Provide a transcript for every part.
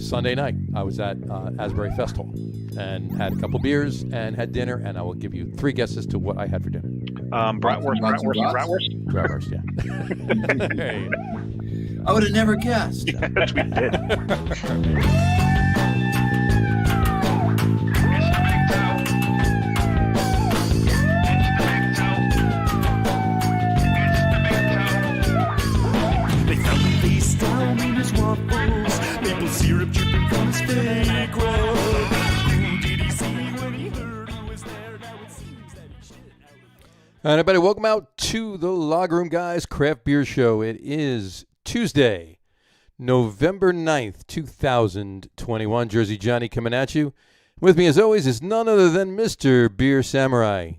Sunday night, I was at Asbury Festival and had a couple beers and had dinner, and I will give you 3 guesses to what I had for dinner. Bratwurst, yeah. Hey. I would have never guessed. Yes, we did. They found the face down in his waffles, maple syrup dripping from his fake roll. Who did he see when he heard who was there? Now it seems that he should. All right, everybody, welcome out to the Log Room Guys Craft Beer Show. It is Tuesday, November 9th, 2021. Jersey Johnny coming at you. With me, as always, is none other than Mr. Beer Samurai.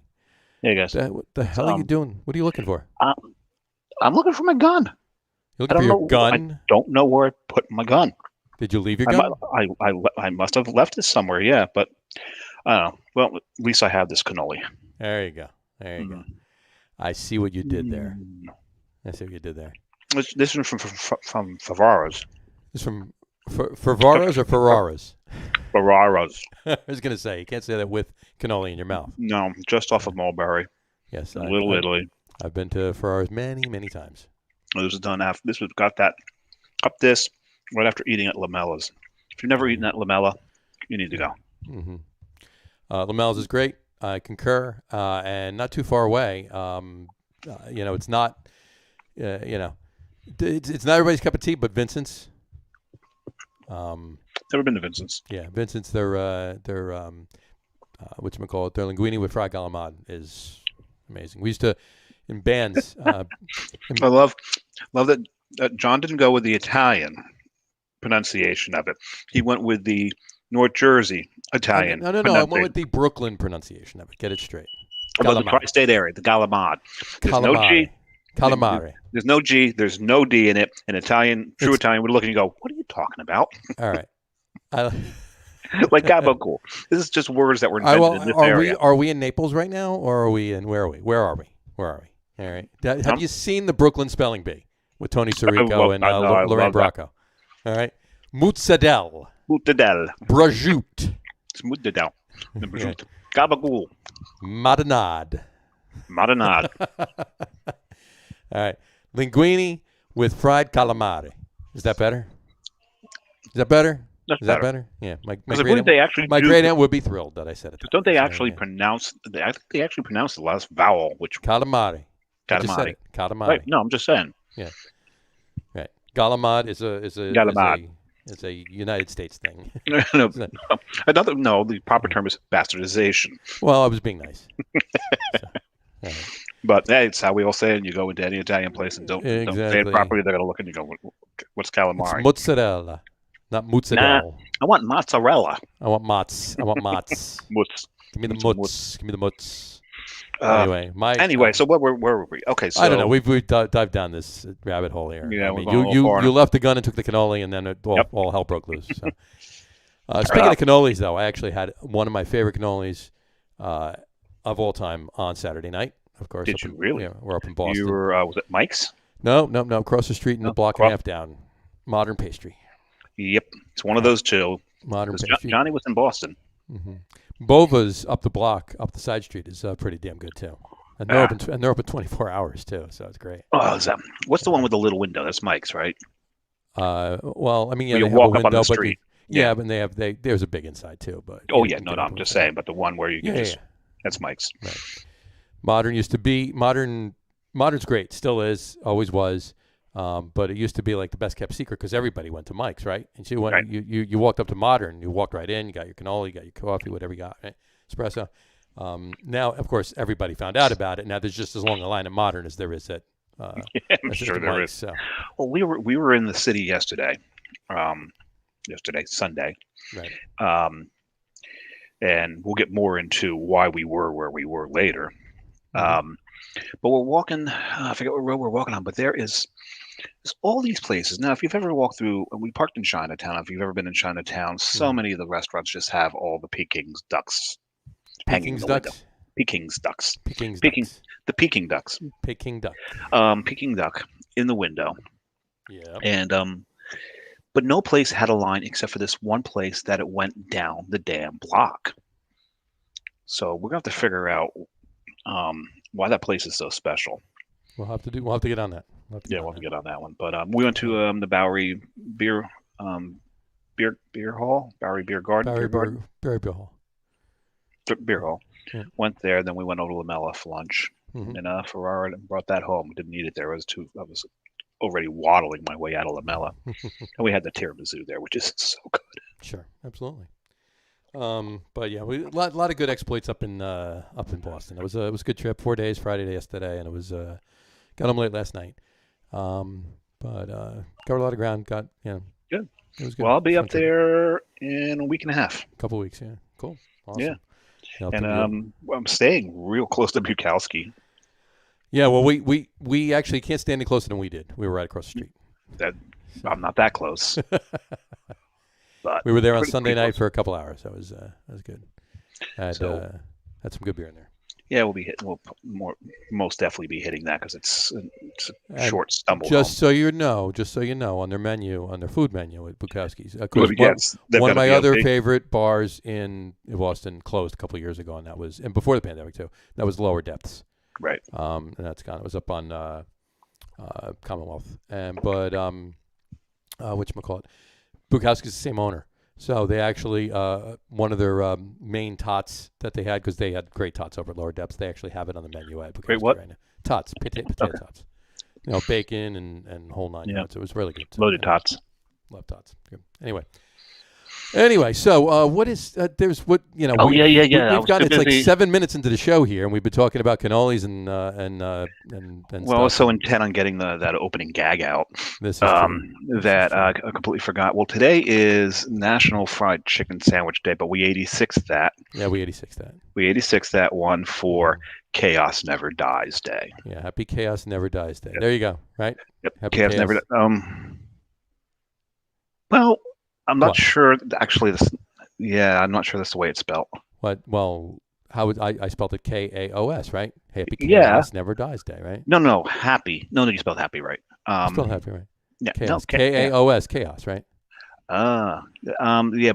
Hey, guys. What the hell are you doing? What are you looking for? I'm looking for my gun. You looking for your gun? I don't know where I put my gun. Did you leave your gun? I must have left it somewhere, yeah, but I don't know. Well, at least I have this cannoli. There you go. There you go. I see what you did there. This is from Ferraras. This from Ferraras or Ferraras? Ferraras. I was going to say, you can't say that with cannoli in your mouth. No, just off of Mulberry. Yes. Little Italy. I've been to Ferraras many, many times. This was done after. This was got that up this right after eating at Lamella's. If you've never eaten at Lamella, you need to go. Mm-hmm. Lamella's is great. I concur, and not too far away. It's not, it's not everybody's cup of tea, but Vincent's. Never been to Vincent's. Yeah, Vincent's. Their whatchamacallit, their linguine with fried galamad is amazing. We used to. In bands. I love that John didn't go with the Italian pronunciation of it. He went with the North Jersey Italian. No. I went with the Brooklyn pronunciation of it. Get it straight. About the tri-state area, the Galamad. There's no G. Calamari. There's no G. There's no D in it. In Italian, Italian would look and you go, "What are you talking about?" All right. Like gabagool. This is just words that were invented in this area. Are we in Naples right now, or are we in? Where are we? Where are we? All right. Have you seen the Brooklyn Spelling Bee with Tony Sirico and Lorraine Bracco? All right. Mozzarella. Prosciutto. It's mozzarella. Gabagool. Marinade. All right. Linguine with fried calamari. Is that better? That's that better? Yeah. My great aunt would be thrilled that I said it. Don't they actually pronounce? I think they actually pronounce the last vowel, which calamari. Calamari. Right. No, I'm just saying. Yeah. Right. Galamad is a United States thing. No. The proper term is bastardization. Well, I was being nice. But hey, it's how we all say it. You go into any Italian place and don't say it properly, they're going to look and you go, "What's calamari?" It's mozzarella, not mozzarella. Nah, I want mozzarella. I want mozz. Mutz. Give me the mutz. Anyway, so where were we? Okay, so I don't know. We've dived down this rabbit hole here. Yeah, you left the gun and took the cannoli, and then all hell broke loose. So. Speaking of cannolis, though, I actually had one of my favorite cannolis of all time on Saturday night. Of course. Did you really? Yeah, we're up in Boston. You were was it Mike's? No. Across the street and the block and a half down. Modern Pastry. Yep, it's one of those two. Modern Pastry. Johnny was in Boston. Mm-hmm. Bova's up the block, up the side street is pretty damn good too, and they're open 24 hours too, so it's great. Oh, what's the one with the little window? That's Mike's, right? Well, I mean, you walk up on the street. But there's a big inside too. But I'm just saying, but the one where you that's Mike's. Right. Modern used to be modern's great, still is, always was. But it used to be like the best kept secret because everybody went to Mike's, right? And so you walked up to Modern, you walked right in, you got your cannoli, you got your coffee, whatever you got, right? Espresso. Now, of course, everybody found out about it. Now there's just as long a line at Modern as there is at I'm sure there is. So. Well, we were in the city yesterday, Sunday, right? And we'll get more into why we were where we were later. But we're walking. I forget what road we're walking on, but there's all these places. Now, if you've ever walked through, we parked in Chinatown. If you've ever been in Chinatown, so many of the restaurants just have all the Peking's ducks hanging in the window. Peking's ducks. The Peking ducks. Peking duck. Peking duck in the window. Yeah. And but no place had a line except for this one place that it went down the damn block. So we're gonna have to figure out why that place is so special. We'll have to get on that. We'll have to get on that one. But we went to the Bowery Beer Hall, Bowery Beer Garden, Bowery Beer Hall. Beer Hall. Yeah. Went there, then we went over to Lamella for lunch, and Ferrara and brought that home. Didn't eat it there. I was already waddling my way out of Lamella, and we had the tiramisu there, which is so good. Sure, absolutely. But yeah, a lot of good exploits up in Boston. It was a good trip. 4 days, Friday to yesterday, and it was got home late last night. But covered a lot of ground. Good. It was good. Well, I'll be up there in a week and a half. A couple weeks, yeah. Cool. Awesome. Yeah. And I'm staying real close to Bukowski. Yeah, well, we actually can't stand any closer than we did. We were right across the street. I'm not that close. But we were there on Sunday night for a couple hours. That was good. Had some good beer in there. Yeah, we'll most definitely be hitting that because it's a short stumble. Just so you know, on their food menu at Bukowski's. One of my other favorite bars in Boston closed a couple of years ago, and before the pandemic too. That was Lower Depths. Right. And that's gone. It was up on Commonwealth, but whatchamacallit, Bukowski's the same owner. So they actually, one of their main tots that they had, because they had great tots over at Lower Depths, they actually have it on the menu at Bukowski. Great what? Right now. Tots, potato tots. Bacon and whole nine yards. It was really good. Loaded tots. Love tots. Good. Anyway, so what is there's what Oh yeah. We've got it's like 7 minutes into the show here, and we've been talking about cannolis and well, I was so intent on getting that opening gag out that I completely forgot. Well, today is National Fried Chicken Sandwich Day, but we 86th that. Yeah, we 86th that. We 86th that one for Chaos Never Dies Day. Yeah, Happy Chaos Never Dies Day. Yep. There you go. Right. Yep. Happy Chaos Never. Well. I'm not sure. Actually, I'm not sure that's the way it's spelled. What? Well, how would I spelled it Kaos, right? Happy Chaos Never Dies Day, right? No, happy. No, you spelled happy right. Spelled happy right. Yeah, Chaos. Kaos, chaos, right? Yeah,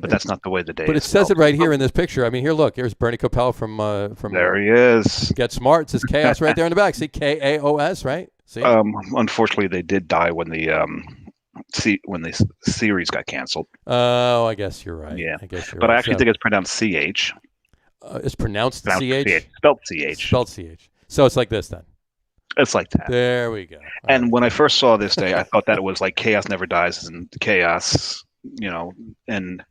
but that's not the way the day. But it says it right here in this picture. I mean, here, look. Here's Bernie Coppell from. There he is. Get Smart. It says chaos right there in the back. See Kaos, right? See. Unfortunately, they did die when the series got canceled. Oh, I guess you're right. Yeah, I guess you're but right. I actually think it's pronounced CH. It's pronounced CH? Spelled CH. Spelled CH. So it's like this then. It's like that. There we go. And when I first saw this day, I thought that it was like Chaos Never Dies and Chaos, and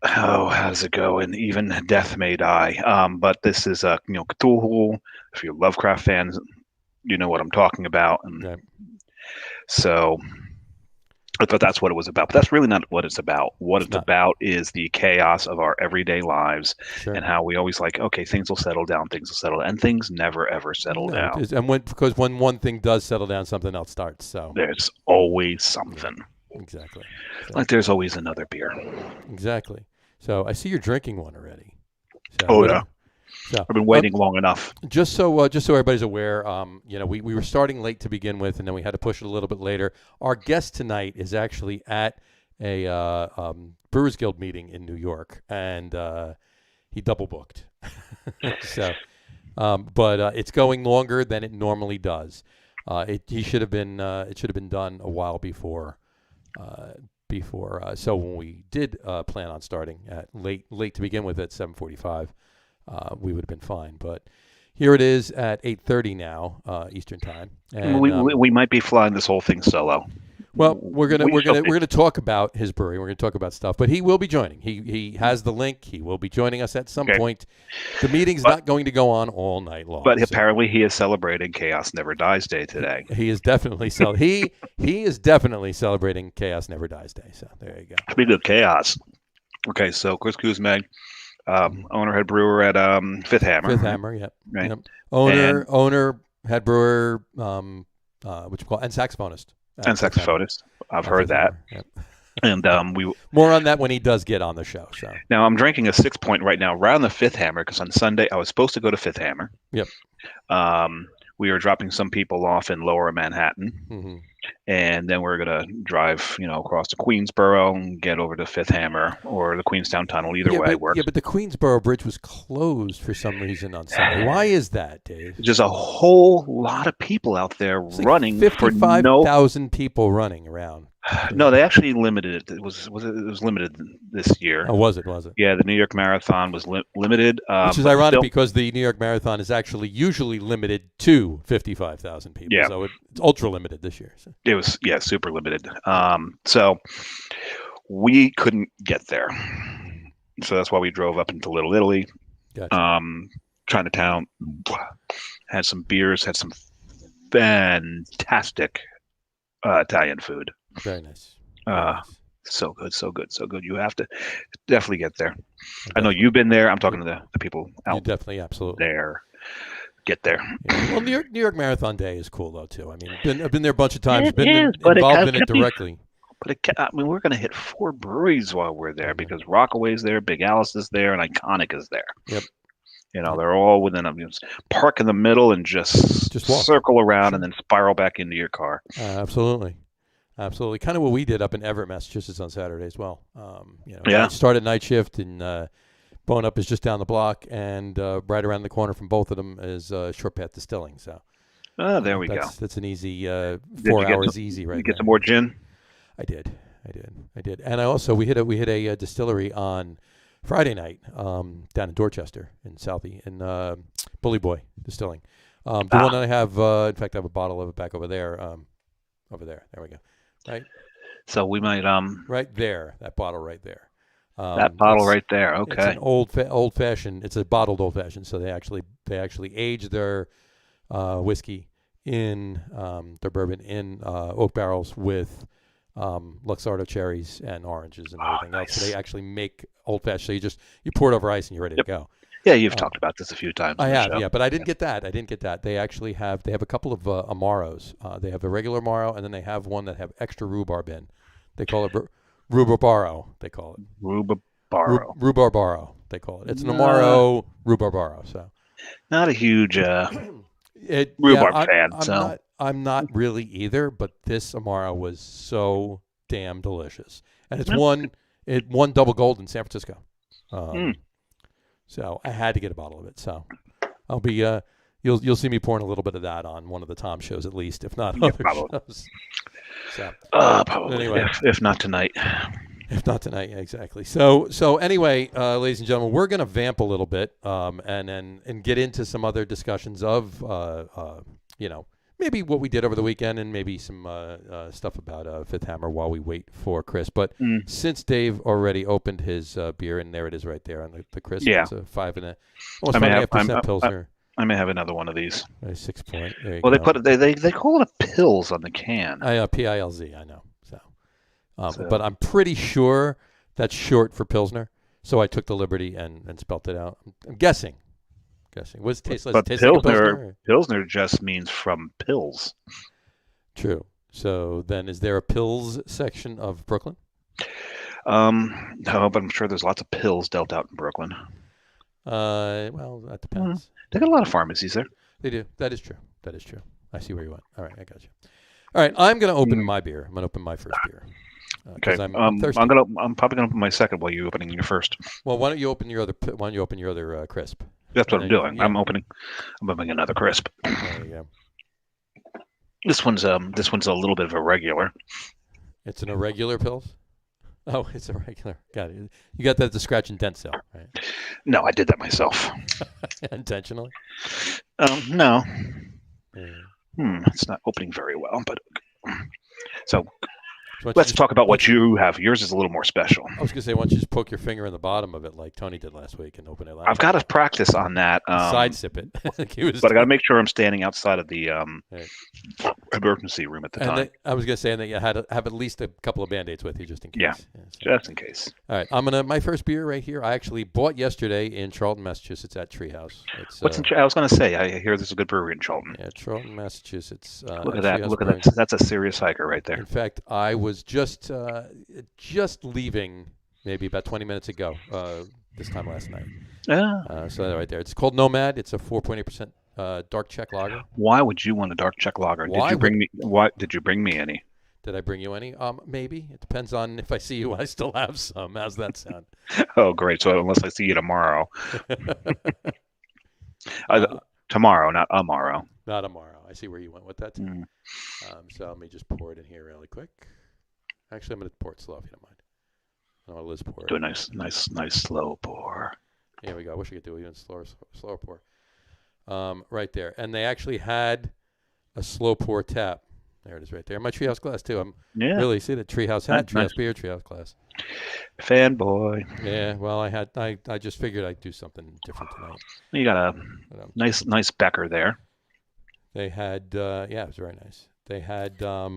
how does it go? And even death may die. But this is Cthulhu. If you're Lovecraft fans, you know what I'm talking about. And right. So I thought that's what it was about, but that's really not what it's about. What it's about is the chaos of our everyday lives, and how we always okay, things will settle down, and things never ever settle down. And when one thing does settle down, something else starts. So there's always something. Exactly. Like there's always another beer. Exactly. So I see you're drinking one already. So, yeah. So, I've been waiting long enough. Just so everybody's aware, we were starting late to begin with, and then we had to push it a little bit later. Our guest tonight is actually at a Brewers Guild meeting in New York, and he double booked. But it's going longer than it normally does. It should have been done a while before. So when we did plan on starting at late to begin with at 7:45. We would have been fine, but here it is at 8:30 now, Eastern time. And we might be flying this whole thing solo. Well, we're gonna talk about his brewery. We're gonna talk about stuff, but he will be joining. He has the link. He will be joining us at some point. The meeting's not going to go on all night long. But apparently, he is celebrating Chaos Never Dies Day today. He is definitely he is definitely celebrating Chaos Never Dies Day. So there you go. Speaking of chaos, okay. So Chris Cuzme. Owner, head brewer at Fifth Hammer. Fifth Hammer, yep. Right. Yep. Owner, head brewer, and saxophonist. And saxophonist. I've heard that. Yep. And we more on that when he does get on the show. So now I'm drinking a 6-point right now around the Fifth Hammer because on Sunday I was supposed to go to Fifth Hammer. Yep. We were dropping some people off in Lower Manhattan. Mm-hmm. and then we're gonna drive, across to Queensboro and get over to Fifth Hammer or the Queenstown Tunnel. Either way works. Yeah, but the Queensboro Bridge was closed for some reason on Sunday. Why is that, Dave? There's a whole lot of people out there running. 55,000 people running around. No, they actually limited it. It was limited this year. Oh, was it? Was it? Yeah, the New York Marathon was limited. Which is ironic because the New York Marathon is actually usually limited to 55,000 people. Yeah. So it's ultra limited this year. So. It was, super limited. So we couldn't get there. So that's why we drove up into Little Italy. Gotcha. Chinatown, had some beers, had some fantastic Italian food. Very nice. So good, so good, so good. You have to definitely get there. I know you've been there. I'm talking to the people out you definitely, absolutely. there. Get there. Yeah. Well, New York Marathon Day is cool though too. I mean, I've been there a bunch of times. But Involved in it directly. We're going to hit 4 breweries while we're there because Rockaway's there, Big Alice is there, and Iconic is there. Yep. They're all within park in the middle and just walk. Circle around and then spiral back into your car. Absolutely. Absolutely. Kind of what we did up in Everett, Massachusetts on Saturday as well. Yeah. I started night shift and Bone Up is just down the block and right around the corner from both of them is Short Path Distilling. So there we go. That's an easy 4 hours easy right You get there. some more gin? I did. And I also, we hit a distillery on Friday night down in Dorchester in Southie in Bully Boy Distilling. The one that I have, in fact, I have a bottle of it back over there. Over there. There we go. Right. So we might right there. That bottle right there. That bottle right there. Okay. It's an old fashioned. It's a bottled old fashioned. So they actually age their whiskey in their bourbon in oak barrels with Luxardo cherries and oranges and everything else. So they actually make old fashioned. So you pour it over ice and you're ready to go. Yeah, you've talked about this a few times. I have, yeah, but I didn't get that. They actually have a couple of Amaros. They have a regular Amaro, and then they have one that have extra rhubarb in. They call it rhubarbaro. They call it rhubarbaro. They call it. It's an Amaro rhubarbaro. So not a huge rhubarb fan. I'm not really either. But this Amaro was so damn delicious, and it won double gold in San Francisco. So I had to get a bottle of it. So I'll be you'll see me pouring a little bit of that on one of the Tom shows at least, if not other shows. So probably. Anyway, if not tonight. If not tonight, yeah, exactly. So anyway, ladies and gentlemen, we're going to vamp a little bit and get into some other discussions of maybe what we did over the weekend and maybe some stuff about Fifth Hammer while we wait for Chris. But since Dave already opened his beer, and there it is right there on the Chris, it's a almost 5.5% Pilsner. I may have another one of these. 6 point. There you go. They call it a Pils on the can. PILZ, I know. So. But I'm pretty sure that's short for Pilsner. So I took the liberty and spelt it out. I'm guessing. What's it taste like? But Pilsner? Pilsner just means from pills. True. So then is there a pills section of Brooklyn? No, but I'm sure there's lots of pills dealt out in Brooklyn. Well, that depends. They got a lot of pharmacies there. They do. That is true. I see where you went. All right, I got you. All right, I'm going to open my beer. I'm going to open my first beer. Okay. I'm thirsty. I'm probably going to open my second while you're opening your first. Well, why don't you open your other crisp? That's what I'm doing. Yeah. I'm opening another crisp. There you go. This one's a little bit of a regular. It's an irregular Pils? Oh, it's a regular. Got it. You got that at the scratch and dent sale, right? No, I did that myself. Intentionally? No. It's not opening very well, but so let's talk about what you have. Yours is a little more special. I was going to say, why don't you just poke your finger in the bottom of it like Tony did last week and open it last I've got to practice on that. Side sip it. But I got to make sure I'm standing outside of the emergency room at the time. I was going to say that you had to have at least a couple of Band-Aids with you just in case. Yeah, just in case. All right, my first beer right here, I actually bought yesterday in Charlton, Massachusetts at Treehouse. I was going to say, I hear there's a good brewery in Charlton. Yeah, Charlton, Massachusetts. Look at that. Look at that. That's a serious hiker right there. In fact, I was just leaving maybe about 20 minutes ago this time last night. Yeah. So right there. It's called Nomad. It's a 4.8% dark Czech lager. Why would you want a dark Czech lager? Why Did you bring me any? Did I bring you any? Maybe. It depends on if I see you. I still have some. How's that sound? Oh, great. So unless I see you tomorrow. Tomorrow, not tomorrow. Not tomorrow. I see where you went with that. Mm. So let me just pour it in here really quick. Actually, I'm going to pour it slow if you don't mind. I want Liz pour it. Do a nice slow pour. Here we go. I wish I could do it even slower pour. Right there. And they actually had a slow pour tap. There it is right there. My treehouse glass, too. I'm really, see the treehouse hat, treehouse beer, treehouse glass. Fanboy. Yeah, well, I just figured I'd do something different tonight. You got a nice Becker there. They had, it was very nice. They had a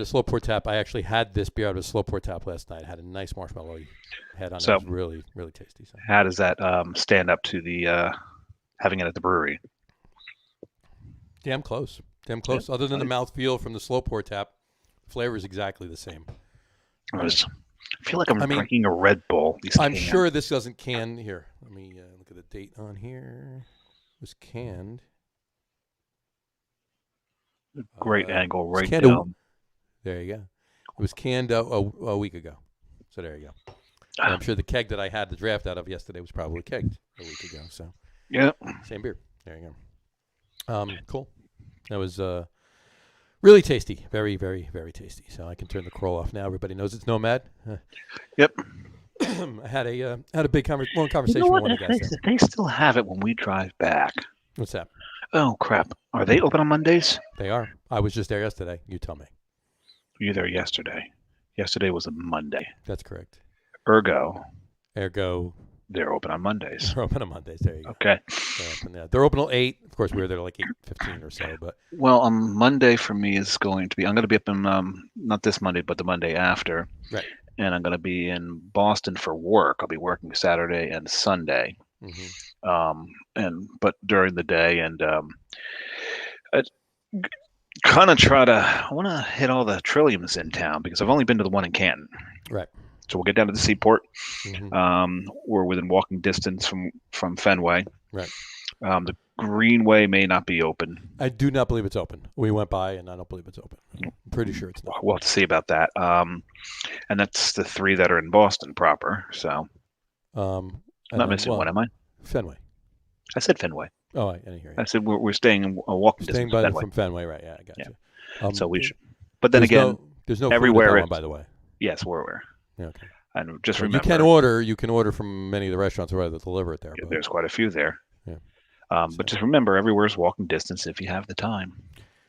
slow pour tap. I actually had this beer out of a slow pour tap last night. It had a nice marshmallow head on it. It was really, really tasty. So. How does that stand up to the having it at the brewery? Damn close. Damn close. Other than the mouthfeel from the slow pour tap, flavor is exactly the same. I feel like I'm drinking a Red Bull. I'm sure this doesn't can. Here, let me look at the date on here. It was canned. Great angle right down. There you go. It was canned a week ago. So there you go. And I'm sure the keg that I had the draft out of yesterday was probably kegged a week ago. So yeah, same beer. There you go. Cool. That was really tasty. Very, very, very tasty. So I can turn the crawl off now. Everybody knows it's Nomad. Yep. I had a big long conversation with one of the guys there. They still have it when we drive back. What's that? Oh, crap. Are they open on Mondays? They are. I was just there yesterday. You tell me. You were there yesterday. Yesterday was a Monday. That's correct. Ergo. They're open on Mondays. They're open on Mondays. There you go. Okay. They're open till 8. Of course, we were there like 8:15 or so. But well, Monday for me is going to be. I'm going to be up in not this Monday, but the Monday after. Right. And I'm going to be in Boston for work. I'll be working Saturday and Sunday. Mm-hmm. But during the day, and I kind of I want to hit all the Trilliums in town because I've only been to the one in Canton. Right. So we'll get down to the Seaport. Mm-hmm. We're within walking distance from Fenway. Right. The Greenway may not be open. I do not believe it's open. We went by, and I don't believe it's open. I'm pretty sure it's not. We'll have to see about that. And that's the 3 that are in Boston proper. So I'm not missing one, am I? Fenway. I said Fenway. Oh, I didn't hear you. I said we're staying in a walking distance from Fenway. From Fenway, right? Yeah, I got you. So we should. But then again, there's no everywhere. Food at that one, by the way. Yes, we're aware. Okay. And just remember, you can order from many of the restaurants or rather deliver it there. Yeah, there's quite a few there. Yeah. But just remember, everywhere's walking distance if you have the time.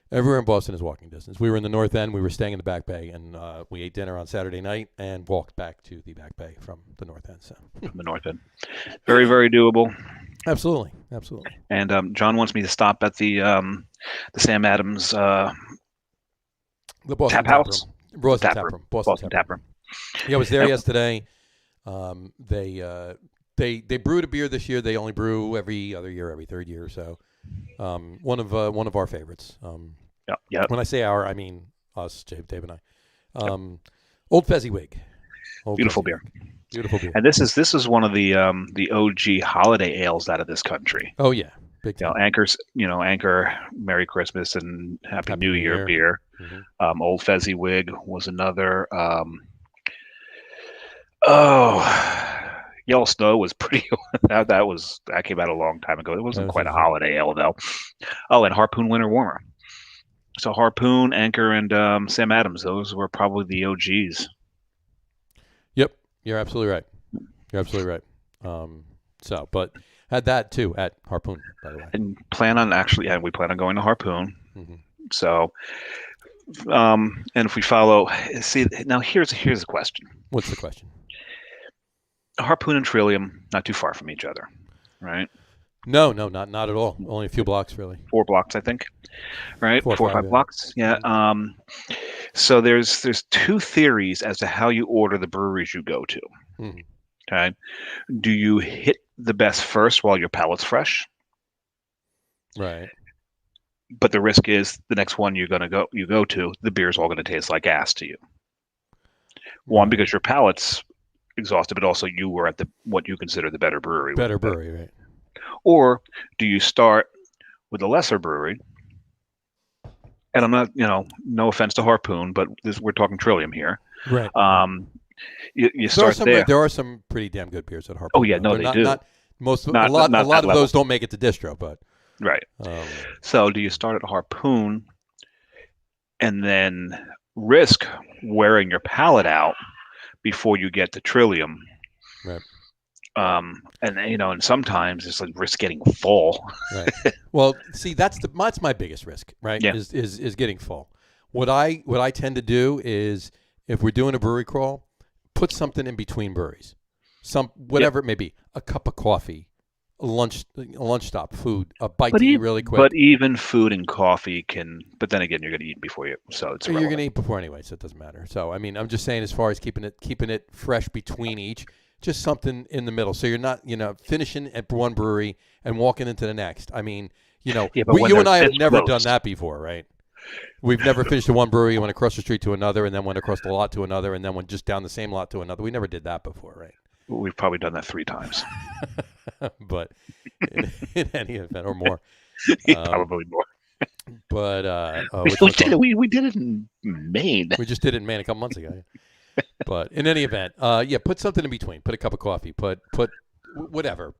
Everywhere in Boston is walking distance. We were in the North End. We were staying in the Back Bay, and we ate dinner on Saturday night and walked back to the Back Bay from the North End. So from the North End, very, very doable. Absolutely. And John wants me to stop at the Sam Adams the Boston Tap House, Boston Tap Room. Yeah, I was there yesterday. They brewed a beer this year. They only brew every other year, every third year or so. One of our favorites. Yeah. When I say our, I mean us, Dave and I. Old Fezziwig. Beautiful beer. Beautiful beer. And this is one of the OG holiday ales out of this country. Oh yeah, big time. Anchor, Merry Christmas and Happy New Year beer. Mm-hmm. Old Fezziwig was another. Yellow Snow was pretty. that came out a long time ago. It wasn't quite a holiday ale though. Oh, and Harpoon Winter Warmer. So Harpoon, Anchor, and Sam Adams. Those were probably the OGs. Yep, you're absolutely right. But had that too at Harpoon, by the way. And we plan on going to Harpoon. Mm-hmm. So, and if we follow, now here's the question. What's the question? Harpoon and Trillium, not too far from each other, right? No, not at all. Only a few blocks, really. 4 blocks, I think. Right? 4 or 5 blocks. Yeah. So there's 2 theories as to how you order the breweries you go to. Mm-hmm. Okay. Do you hit the best first while your palate's fresh? Right. But the risk is the next one you go to, the beer's all going to taste like ass to you. One, because your palate's exhausted, but also you were at what you consider the better brewery. Right? Or do you start with a lesser brewery? And I'm not, no offense to Harpoon, but we're talking Trillium here. Right. You start there. There are some pretty damn good beers at Harpoon. Oh yeah, no, they do. Not most. Not- a lot not that of level. those don't make it to distro, but Right. So do you start at Harpoon and then risk wearing your palate out before you get to Trillium? Right. And sometimes it's like risk getting full. Right. Well, see, that's my biggest risk, right? Yeah. Is getting full. What I tend to do is, if we're doing a brewery crawl, put something in between breweries, whatever it may be, a cup of coffee, a lunch stop, food, a bite to eat really quick. But even food and coffee can. But then again, you're going to eat before you, so it's. You're going to eat before anyway, so it doesn't matter. So I mean, I'm just saying, as far as keeping it fresh between each. Just something in the middle, so you're not, finishing at one brewery and walking into the next. I mean, you and I have never done that before, right? We've never finished at one brewery and went across the street to another, and then went across the lot to another, and then went just down the same lot to another. We never did that before, right? We've probably done that 3 times. But in any event, or more. Probably more. But we did it in Maine. We just did it in Maine a couple months ago. But in any event, put something in between. Put a cup of coffee. Put whatever.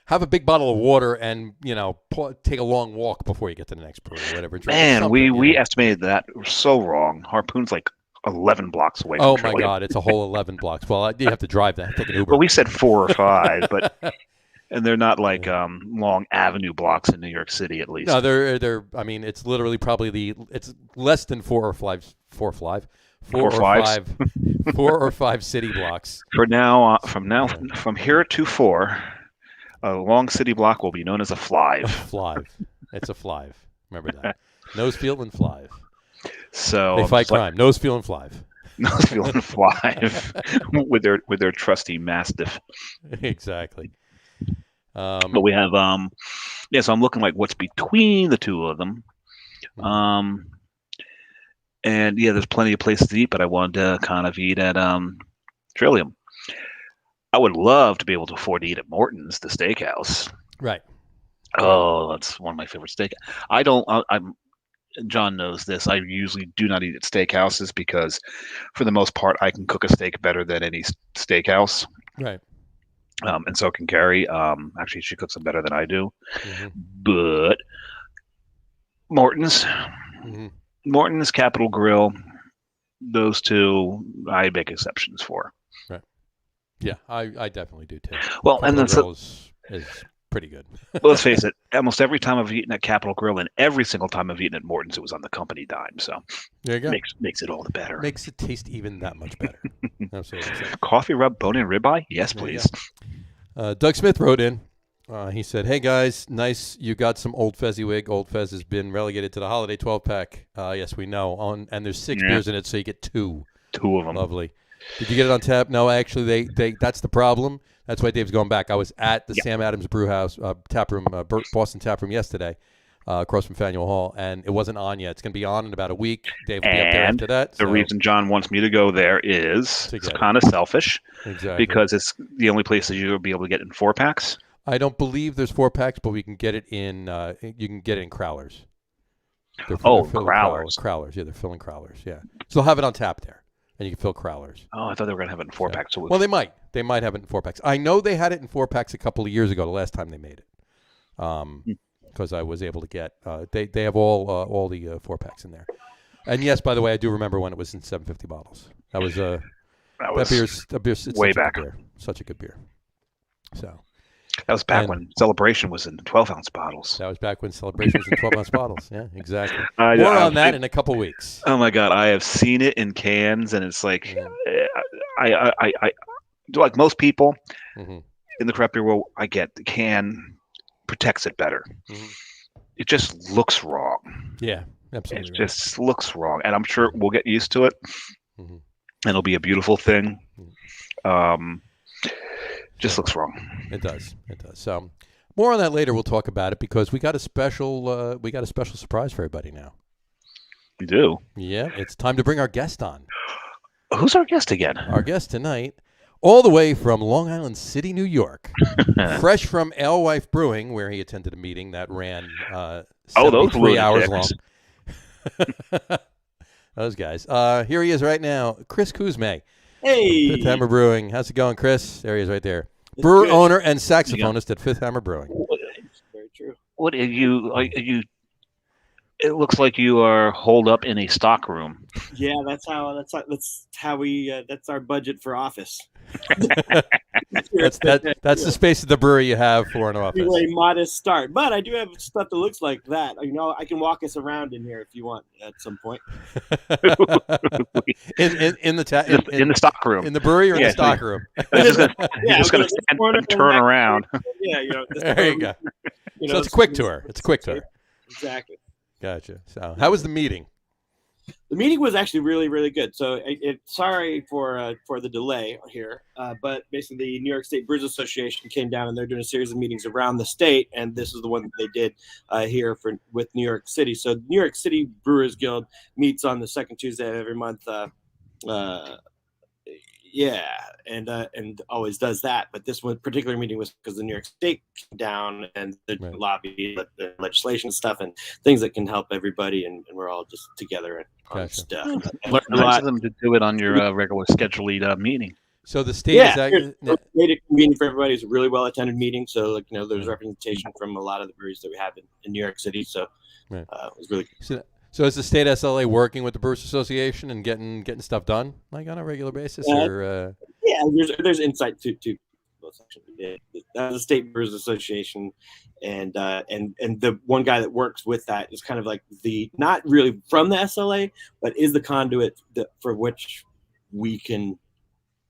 Have a big bottle of water, and take a long walk before you get to the next brewery. Whatever. Man, we estimated that. We're so wrong. Harpoon's like 11 blocks away. Oh my God, it's a whole 11 blocks. Well, you have to drive that. Take an Uber. Well, we said 4 or 5, but and they're not like long avenue blocks in New York City, at least. No, they're. I mean, it's literally probably it's less than 4 or 5. 4 or 5 city blocks. From here to 4, a long city block will be known as a flive. It's a flive. Remember that. Nosefield and flive. So they fight crime. Nosefield and flive. Nosefield and flive with their trusty mastiff. Exactly. But we have so I'm looking like what's between the two of them. And there's plenty of places to eat, but I wanted to kind of eat at Trillium. I would love to be able to afford to eat at Morton's, the steakhouse. Right. Oh, that's one of my favorite steak. John knows this. I usually do not eat at steakhouses because, for the most part, I can cook a steak better than any steakhouse. Right. And so can Carrie. Actually, she cooks them better than I do. Mm-hmm. But Morton's. Mm-hmm. Morton's, Capitol Grill, those two I make exceptions for. Right. Yeah, I definitely do too. Well, Capitol and then Grill is pretty good. Well, let's face it. Almost every time I've eaten at Capitol Grill, and every single time I've eaten at Morton's, it was on the company dime. So there you go. Makes it all the better. Makes it taste even that much better. Absolutely. Coffee rub, bone-in ribeye? Yes, please. Doug Smith wrote in. He said, "Hey guys, nice. You got some Old Fezziwig. Old Fez has been relegated to the holiday 12-pack. Yes, we know. And there's 6 beers in it, so you get 2. 2 of them. Lovely. Did you get it on tap? No, actually, they that's the problem. That's why Dave's going back. I was at the Sam Adams Brew House tap room, Boston tap room yesterday, across from Faneuil Hall, and it wasn't on yet. It's going to be on in about a week. Dave will be up there after that. The reason John wants me to go there is it's kind of selfish, because it's the only place that you'll be able to get in 4-packs. I don't believe there's 4-packs, but we can get it in. You can get it in crowlers. They're crowlers. Crowlers. Yeah, they're filling crowlers. Yeah, so they'll have it on tap there, and you can fill crowlers. Oh, I thought they were going to have it in 4-packs. Well, they might. They might have it in 4-packs. I know they had it in 4-packs a couple of years ago. The last time they made it, because I was able to get. They have all the 4-packs in there. And yes, by the way, I do remember when it was in 750 bottles. That was that beer's way back. Such a good beer. So. That was back when Celebration was in 12-ounce bottles. That was back when Celebration was in 12-ounce bottles. Yeah, exactly. More on that in a couple weeks. Oh my God, I have seen it in cans, and it's like, I like most people in the craft beer world. I get the can protects it better. It just looks wrong. Yeah, absolutely. It just looks wrong, and I'm sure we'll get used to it, and it'll be a beautiful thing. Just looks wrong. It does. So, more on that later. We'll talk about it because we got a special surprise for everybody now. We do. Yeah, it's time to bring our guest on. Who's our guest again? Our guest tonight, all the way from Long Island City, New York, fresh from Alewife Brewing, where he attended a meeting that ran 73 hours long. Those guys. Here he is right now, Chris Cuzme. Hey. Fifth Hammer Brewing. How's it going, Chris? There he is right there. Brewer, owner, and saxophonist at Fifth Hammer Brewing. Very true. What are you? It looks like you are holed up in a stock room. Yeah, that's how we that's our budget for office. That's the space of the brewery you have for an office. A modest start, but I do have stuff that looks like that. You know, I can walk us around in here if you want at some point. in the stock room, in the brewery or in the stock room. You're just gonna stand and turn around. Yeah, you know. There you go. So it's a quick tour. It's a quick tour. Exactly. Gotcha. So, how was the meeting? The meeting was actually really, really good. So, sorry for the delay here, but basically, the New York State Brewers Association came down and they're doing a series of meetings around the state, and this is the one that they did here with New York City. So, New York City Brewers Guild meets on the second Tuesday of every month. And always does that. But this one particular meeting was because the New York State came down and the lobby, the legislation stuff, and things that can help everybody, and we're all just together and stuff. Nice of them to do it on your regular scheduled meeting. So the state is made it convenient for everybody. It's a really well attended meeting. So there's representation from a lot of the breweries that we have in New York City. So it was really good. So is the state SLA working with the Brewers Association and getting stuff done like on a regular basis? Yeah, there's insight to both sections. That's the State Brewers Association, and the one guy that works with that is kind of like the not really from the SLA, but is the conduit for which we can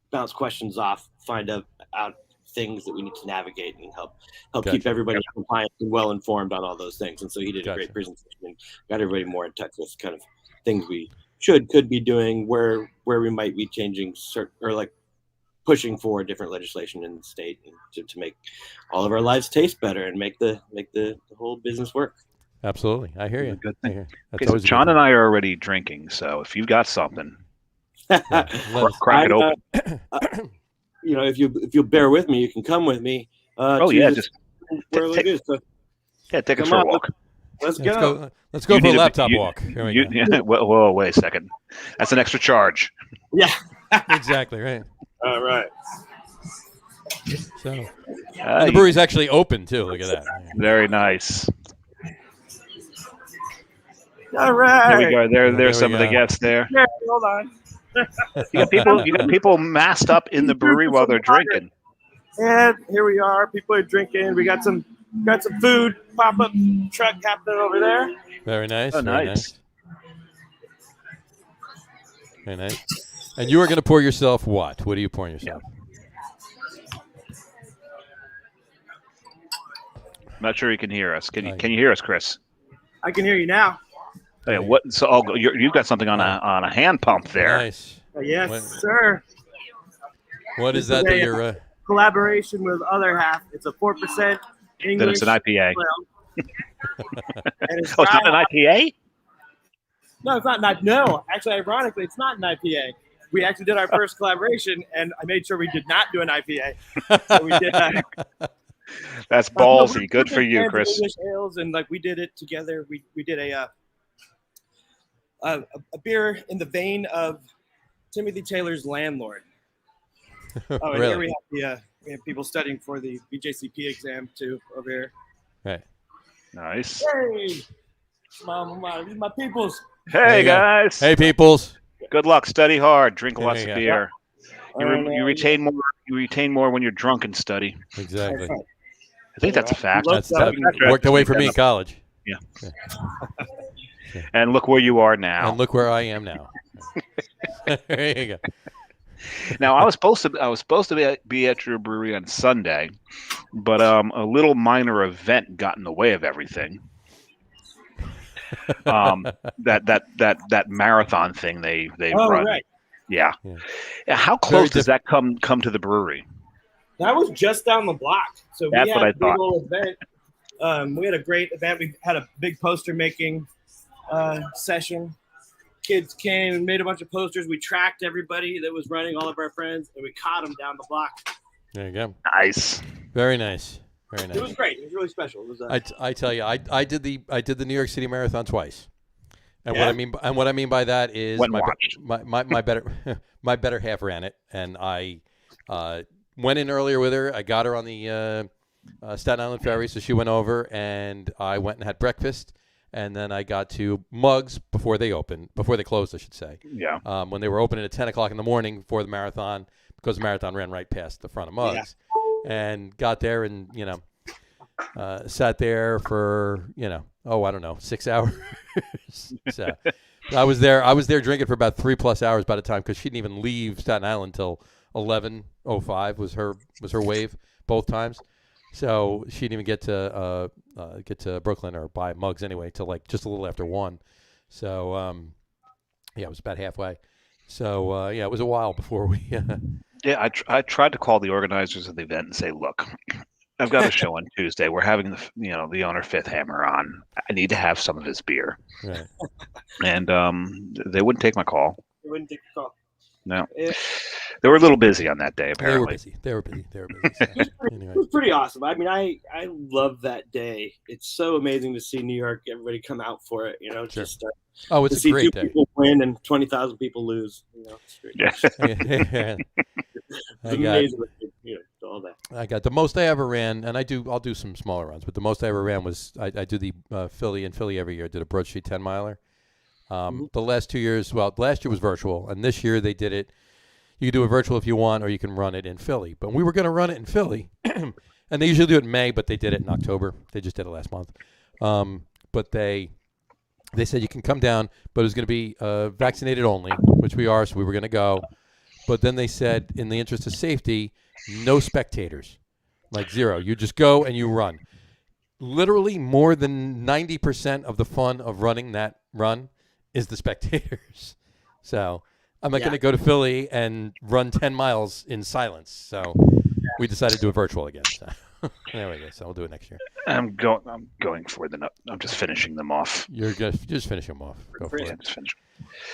bounce questions off, find out things that we need to navigate and help keep everybody compliant and well informed on all those things. And so he did a great presentation and got everybody more in touch with kind of things we could be doing, where we might be changing or like pushing for different legislation in the state and to make all of our lives taste better and make the whole business work. Absolutely. I hear you. Good thing. So John and I are already drinking, so if you've got something, crack it open. If you'll bear with me, you can come with me. Just take us for a walk. Let's go. Let's go for a laptop walk. Whoa, wait a second. That's an extra charge. Yeah. Exactly right. All right. So the brewery's actually open too. Look at that. Very nice. All right. There we go. There's some of the guests there. Yeah, hold on. You got people masked up in the brewery while they're drinking. And here we are. People are drinking. We got some food pop-up truck happening over there. Very nice. Oh, very nice. Very nice. And you are going to pour yourself what? What are you pouring yourself? I'm not sure you can hear us. Can you hear us, Chris? I can hear you now. Hey, what? So you've got something on a hand pump there. Nice. Yes, sir. What is that you're? Collaboration with Other Half. It's a 4% English. Then it's an IPA. It's not an IPA? No, it's not. No, actually, ironically, it's not an IPA. We actually did our first collaboration, and I made sure we did not do an IPA. So we did. That's ballsy. Good for you, Chris. English ales, and we did it together. We did a beer in the vein of Timothy Taylor's Landlord. Oh, and really? Here we have people studying for the BJCP exam too over here. Right. Nice. Hey, my peoples. Hey guys. Hey peoples. Good luck. Study hard. Drink lots of beer. You retain more. You retain more when you're drunk and study. Exactly. I think that's a fact. That worked away for me in college. Yeah. And look where you are now. And look where I am now. There you go. Now I was supposed to be at your brewery on Sunday, but a little minor event got in the way of everything. That marathon thing they run. Right. Yeah. How close does that come to the brewery? That was just down the block. So that's we had what I a big thought. old event. We had a great event. We had a big poster making session. kids came and made a bunch of posters. We tracked everybody that was running, all of our friends, and we caught them down the block. There you go. Nice. Very nice. Very nice. It was great. It was really special. It was, I tell you, I did the New York City Marathon twice, and Yeah? what I mean by that is Went and watched. my better my better half ran it, and I went in earlier with her. I got her on the Staten Island ferry, so she went over, and I went and had breakfast, and then I got to Mugs before they closed, I should say. Yeah. When they were opening at 10 o'clock in the morning for the marathon, because the marathon ran right past the front of Mugs, and got there and sat there for I don't know 6 hours. So I was there drinking for about 3+ hours by the time, because she didn't even leave Staten Island till 11:05 was her wave both times. So she didn't even get to Brooklyn or buy Mugs anyway till like just a little after 1. So it was about halfway. So it was a while before we. Yeah, I tried to call the organizers of the event and say, look, I've got a show on Tuesday. We're having the owner Fifth Hammer on. I need to have some of his beer. Right. And they wouldn't take my call. They wouldn't take the call. No. Yeah. They were a little busy on that day, They were apparently. busy. So, anyway. It was pretty awesome. I mean, I love that day. It's so amazing to see New York, everybody come out for it. Sure. Just Oh, to it's a see great 2 day. people win and 20,000 people lose. It's great. Yeah. It's amazing. All that. I got the most I ever ran, and I'll do some smaller runs, but the most I ever ran was I do the Philly every year. I did a Broad Street 10 miler. The last 2 years, last year was virtual, and this year they did it. You can do it virtual if you want, or you can run it in Philly. But we were going to run it in Philly, and they usually do it in May, but they did it in October. They just did it last month. But they said you can come down, but it was going to be vaccinated only, which we are, so we were going to go. But then they said, in the interest of safety, no spectators, like 0. You just go and you run. Literally more than 90% of the fun of running that run is the spectators. So I'm not going to go to Philly and run 10 miles in silence. So we decided to do it virtual again. So there we go. So we'll do it next year. I'm going for them. I'm just finishing them off. You're just finish them off. Go for Yeah, it. just finish.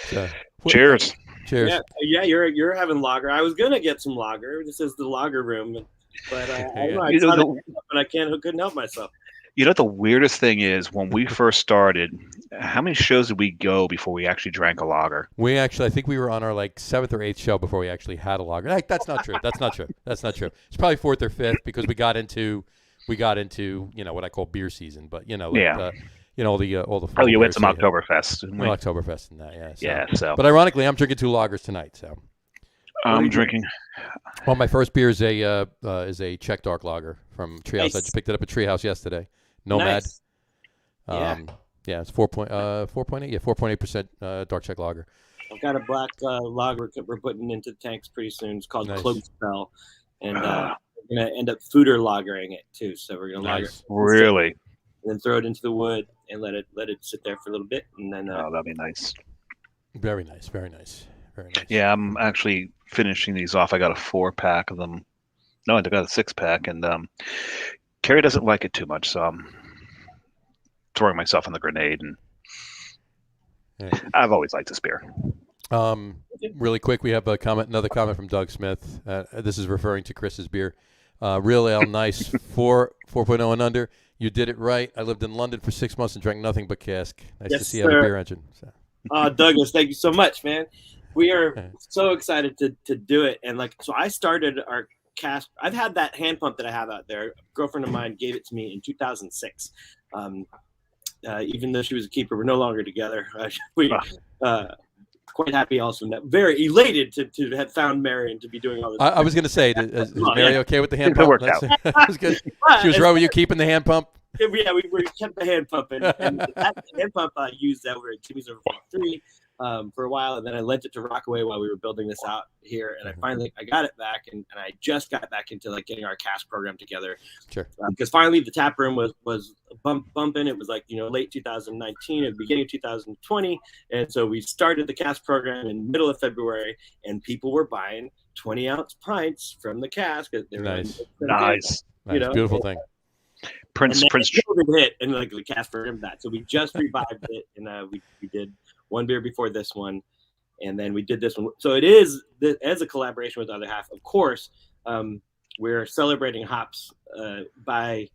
So, Cheers. Cheers. Yeah. You're having lager. I was gonna get some lager. This is the lager room, but I couldn't help myself. You know what the weirdest thing is? When we first started, how many shows did we go before we actually drank a lager? I think we were on our 7th or 8th show before we actually had a lager. That's not true. That's not true. It's probably 4th or 5th, because we got into what I call beer season, but all the Oh, you went to Oktoberfest. Oktoberfest and that, yeah. So. Yeah. So, but ironically, I'm drinking 2 lagers tonight. So I'm drinking. Well, my first beer is a Czech dark lager from Treehouse. Nice. I just picked it up at Treehouse yesterday. Nomad. Nice. It's 4.8. Yeah, 4.8% dark Czech lager. I've got a black lager we're putting into the tanks pretty soon. It's called Nice. Cloak Spell, and we're gonna end up fooder lagering it too. So we're gonna lager it, Really? and then throw it into the wood and let it sit there for a little bit, and then Oh, that'd be nice. Very nice. Very nice. Very nice. Yeah, I'm actually finishing these off. I got a 4-pack of them. No, I got a 6-pack, and Carrie doesn't like it too much, so I'm throwing myself on the grenade. And Yeah. I've always liked this beer. Really quick, we have another comment from Doug Smith. This is referring to Chris's beer. Real ale, nice. 4.0 and under. You did it right. I lived in London for 6 months and drank nothing but cask. Nice to Yes, see you have a sir. beer engine. So. Douglas, thank you so much, man. We are so excited to do it, and so I started our cask. I've had that hand pump that I have out there. A girlfriend of mine gave it to me in 2006. Even though she was a keeper, we're no longer together. Quite happy, also very elated to have found Mary and to be doing all this. I was going to say, is Mary okay with the hand It pump? worked out. That was good. She was right with you keeping the hand pump? Yeah, we kept the hand pump, and that hand pump I used over at Jimmy's over 3 for a while, and then I lent it to Rockaway while we were building this out here, and I got it back, and I just got back into getting our cast program together. Sure. Because finally the tap room was bumping. It was late 2019 and beginning of 2020, and so we started the cast program in middle of February, and people were buying 20-ounce pints from the cask. Nice. Nice. Beautiful thing. Prince. COVID hit, and the cast program that. So we just revived it, and we did one beer before this one, and then we did this one. So it is as a collaboration with the other half. Of course, we're celebrating hops by.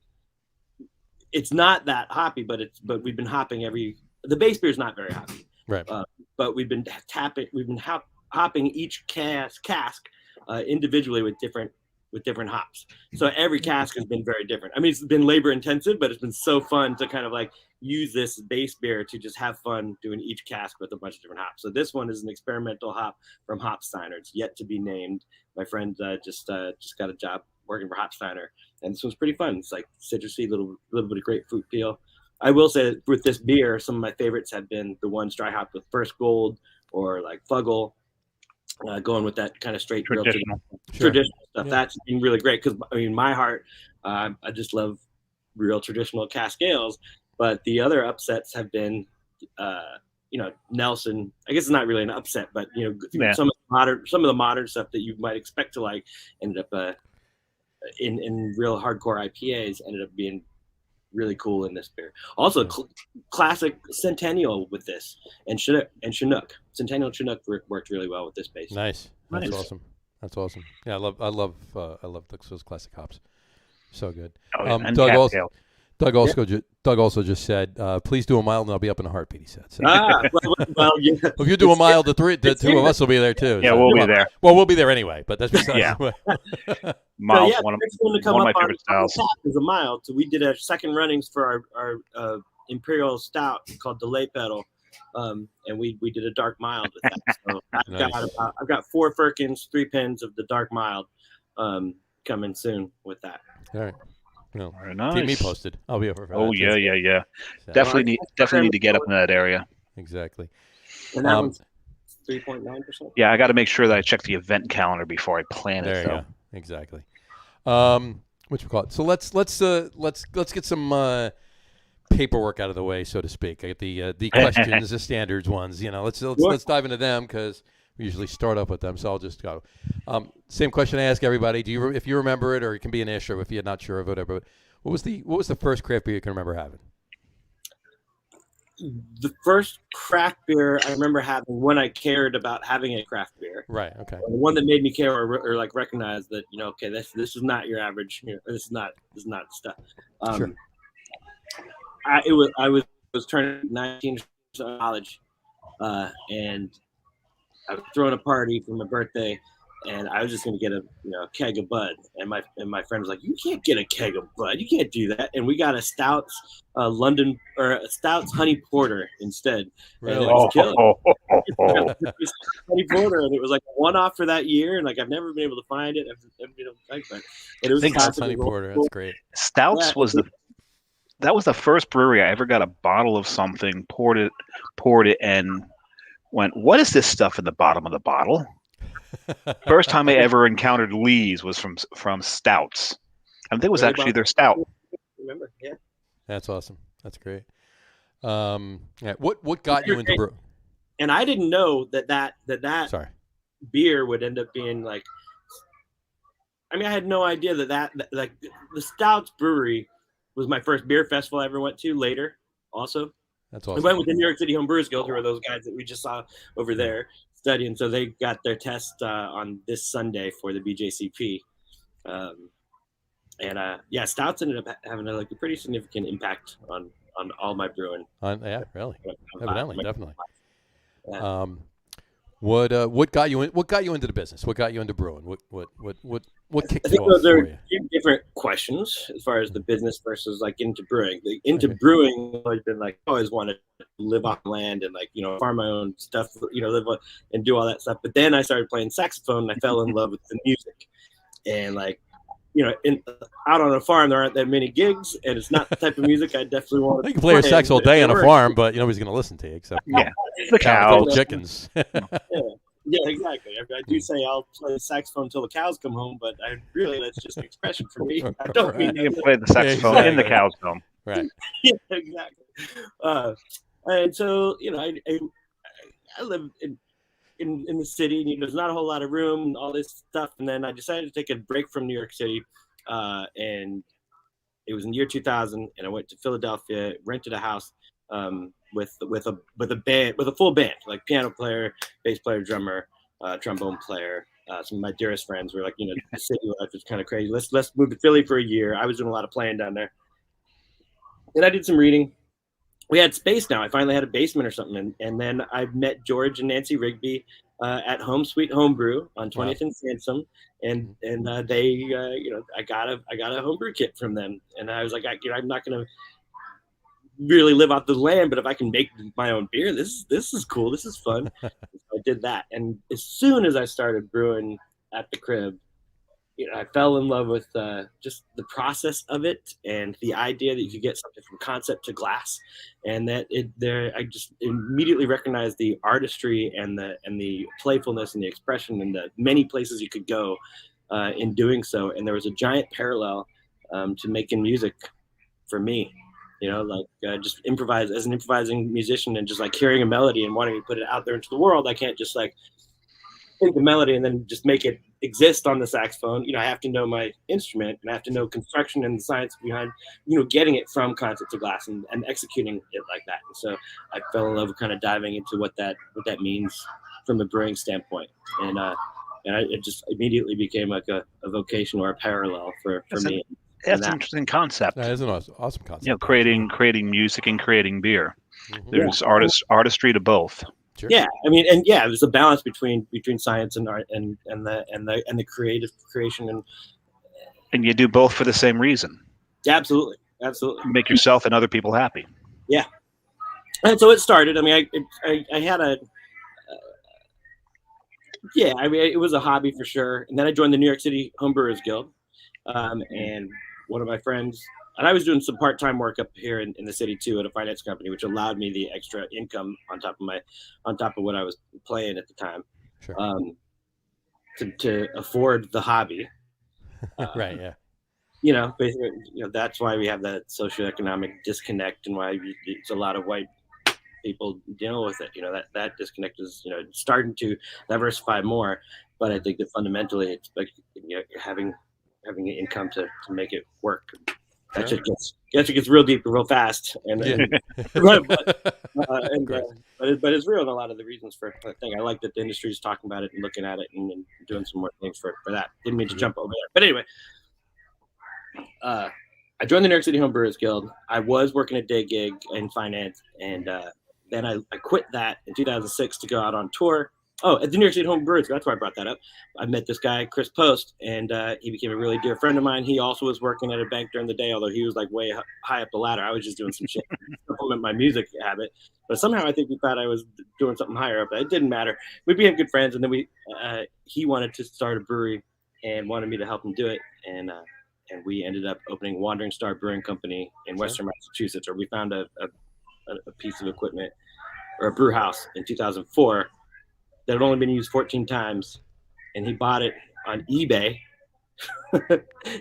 It's not that hoppy, but we've been hopping the base beer is not very hoppy, Right. but we've been hopping each cask individually with different hops. So every cask has been very different. I mean, it's been labor intensive, but it's been so fun to kind of like use this base beer to just have fun doing each cask with a bunch of different hops. So this one is an experimental hop from Hopsteiner. It's yet to be named. My friend just got a job working for Hopsteiner, and this one's pretty fun. It's like citrusy, little bit of grapefruit peel. I will say that with this beer, some of my favorites have been the ones dry hopped with First Gold or like Fuggle, going with that kind of straight traditional stuff. Yeah. That's been really great because I mean, my heart, I just love real traditional cask ales. But the other upsets have been, Nelson. I guess it's not really an upset, but some of the modern stuff that you might expect to like ended up in real hardcore IPAs ended up being really cool in this beer. Also, classic Centennial with this and Chinook. Centennial Chinook worked really well with this base. Nice. That's awesome. That's awesome. Yeah, I love those classic hops. So good. Oh, yeah. And Doug also just said, please do a mild and I'll be up in a heartbeat, he said. So. Well, yeah. If you do a mild, the two of us will be there too. Yeah, so. we'll be there. Well, we'll be there anyway, but that's besides Yeah. the way. Mild, the next one to come one of up my on favorite styles. is a mild. So we did a second runnings for our Imperial Stout called Delay Pedal. And we did a dark mild with that. So I've got 4 firkins, 3 pins of the dark mild coming soon with that. All right. No, Very nice. keep me posted. I'll be over for Oh, that. yeah. So. Definitely need to get up in that area. Exactly. And that one's 3.9%. Yeah, I got to make sure that I check the event calendar before I plan There it. you Though. go. Exactly. What you call it? So let's get some paperwork out of the way, so to speak. I get the questions, the standards ones. Let's dive into them because we usually start up with them. So I'll just go. Same question I ask everybody. If you remember it, or it can be an issue if you're not sure of whatever. But what was the first craft beer you can remember having? The first craft beer I remember having when I cared about having a craft beer. Right. Okay. The one that made me care or like recognize that okay, this is not your average. This is not stuff. Sure. I was turning 19 in college, and I was throwing a party for my birthday, and I was just going to get a keg of Bud, and my friend was like, "You can't get a keg of Bud. You can't do that." And we got a Stouts London or a Stouts Honey Porter instead. Really? And it was killer. Honey Porter, and it was like a one-off for that year, and like I've never been able to find it. I've never been able to find it. But it was classic Honey Porter. That's great. Stouts was the first brewery I ever got a bottle of something, poured it, and went, "What is this stuff in the bottom of the bottle?" First time I ever encountered Lee's was from Stouts. I think it was actually their stout. Remember? Yeah. That's awesome. That's great. Yeah. What got you into brew? And I didn't know that Sorry. beer would end up being like. I mean, I had no idea that like the Stouts Brewery was my first beer festival I ever went to. Later, also. That's I awesome. went with the New York City Home Brewers Guild, who are those guys that we just saw over there studying. So they got their test on this Sunday for the BJCP. Stouts ended up having a pretty significant impact on all my brewing. Yeah, really. Evidently, definitely. Yeah. What got you into the business? What got you into brewing? What kicked I you think off those are for you? two different questions as far as the business versus like into brewing. Brewing, I've always been like, I always wanted to live off land and farm my own stuff, live and do all that stuff. But then I started playing saxophone and I fell in love with the music. And out on a farm, there aren't that many gigs, and it's not the type of music I definitely want to. You can play your sax all day on a farm, but nobody's going to listen to you except The cows, chickens. Yeah, exactly. I do say I'll play the saxophone until the cows come home, but that's just an expression for me. I don't mean You can play the saxophone in the cow's home. Right. Yeah, exactly. And so I live in the city, and there's not a whole lot of room and all this stuff. And then I decided to take a break from New York City, and it was in the year 2000, and I went to Philadelphia, rented a house, with a band, with a full band, like piano player, bass player, drummer, trombone player. Some of my dearest friends were like, the city life is kind of crazy. Let's move to Philly for a year. I was doing a lot of playing down there, and I did some reading. We had space now. I finally had a basement or something, and then I met George and Nancy Rigby at Home Sweet Homebrew on 20th and Sansom, and they, I got a homebrew kit from them, and I was like, I'm not gonna really live off the land, but if I can make my own beer, this is cool. This is fun. So I did that, and as soon as I started brewing at the crib, I fell in love with just the process of it and the idea that you could get something from concept to glass, and that I just immediately recognized the artistry and the playfulness and the expression and the many places you could go in doing so. And there was a giant parallel to making music for me, just improvise as an improvising musician, and just like hearing a melody and wanting to put it out there into the world. I can't just like think the melody and then just make it exist on the saxophone. I have to know my instrument, and I have to know construction and the science behind, getting it from concept to glass and executing it like that. And so I fell in love with kind of diving into what that means from a brewing standpoint. And it just immediately became like a vocation or a parallel for me. That's an interesting concept. That is an awesome concept. Creating music and creating beer. Mm-hmm. There's artistry to both. Sure. Yeah, I mean, and there's a balance between science and art and the creative creation, and you do both for the same reason. Absolutely. Make yourself and other people happy. Yeah, and so it started. I mean, I had it was a hobby for sure, and then I joined the New York City Homebrewers Guild, and one of my friends. And I was doing some part-time work up here in the city too at a finance company, which allowed me the extra income on top of what I was playing at the time, sure. To afford the hobby. Right. Yeah. Basically, that's why we have that socioeconomic disconnect, and why it's a lot of white people deal with it. That disconnect is starting to diversify more, but I think that fundamentally it's like having an income to make it work. That shit gets real deep real fast, but it's real. And a lot of the reasons for the thing, I like that the industry is talking about it and looking at it and doing some more things for that. Didn't mean to jump over there, but anyway, I joined the New York City Homebrewers Guild. I was working a day gig in finance, and then I quit that in 2006 to go out on tour. Oh, at the New York City Homebrewers, that's why I brought that up. I met this guy, Chris Post, and he became a really dear friend of mine. He also was working at a bank during the day, although he was like way high up the ladder. I was just doing some shit to supplement my music habit. But somehow I think we thought I was doing something higher up. It didn't matter. We became good friends, and then he wanted to start a brewery and wanted me to help him do it. And we ended up opening Wandering Star Brewing Company in Western Massachusetts, or we found a piece of equipment or a brew house in 2004 that had only been used 14 times, and he bought it on eBay.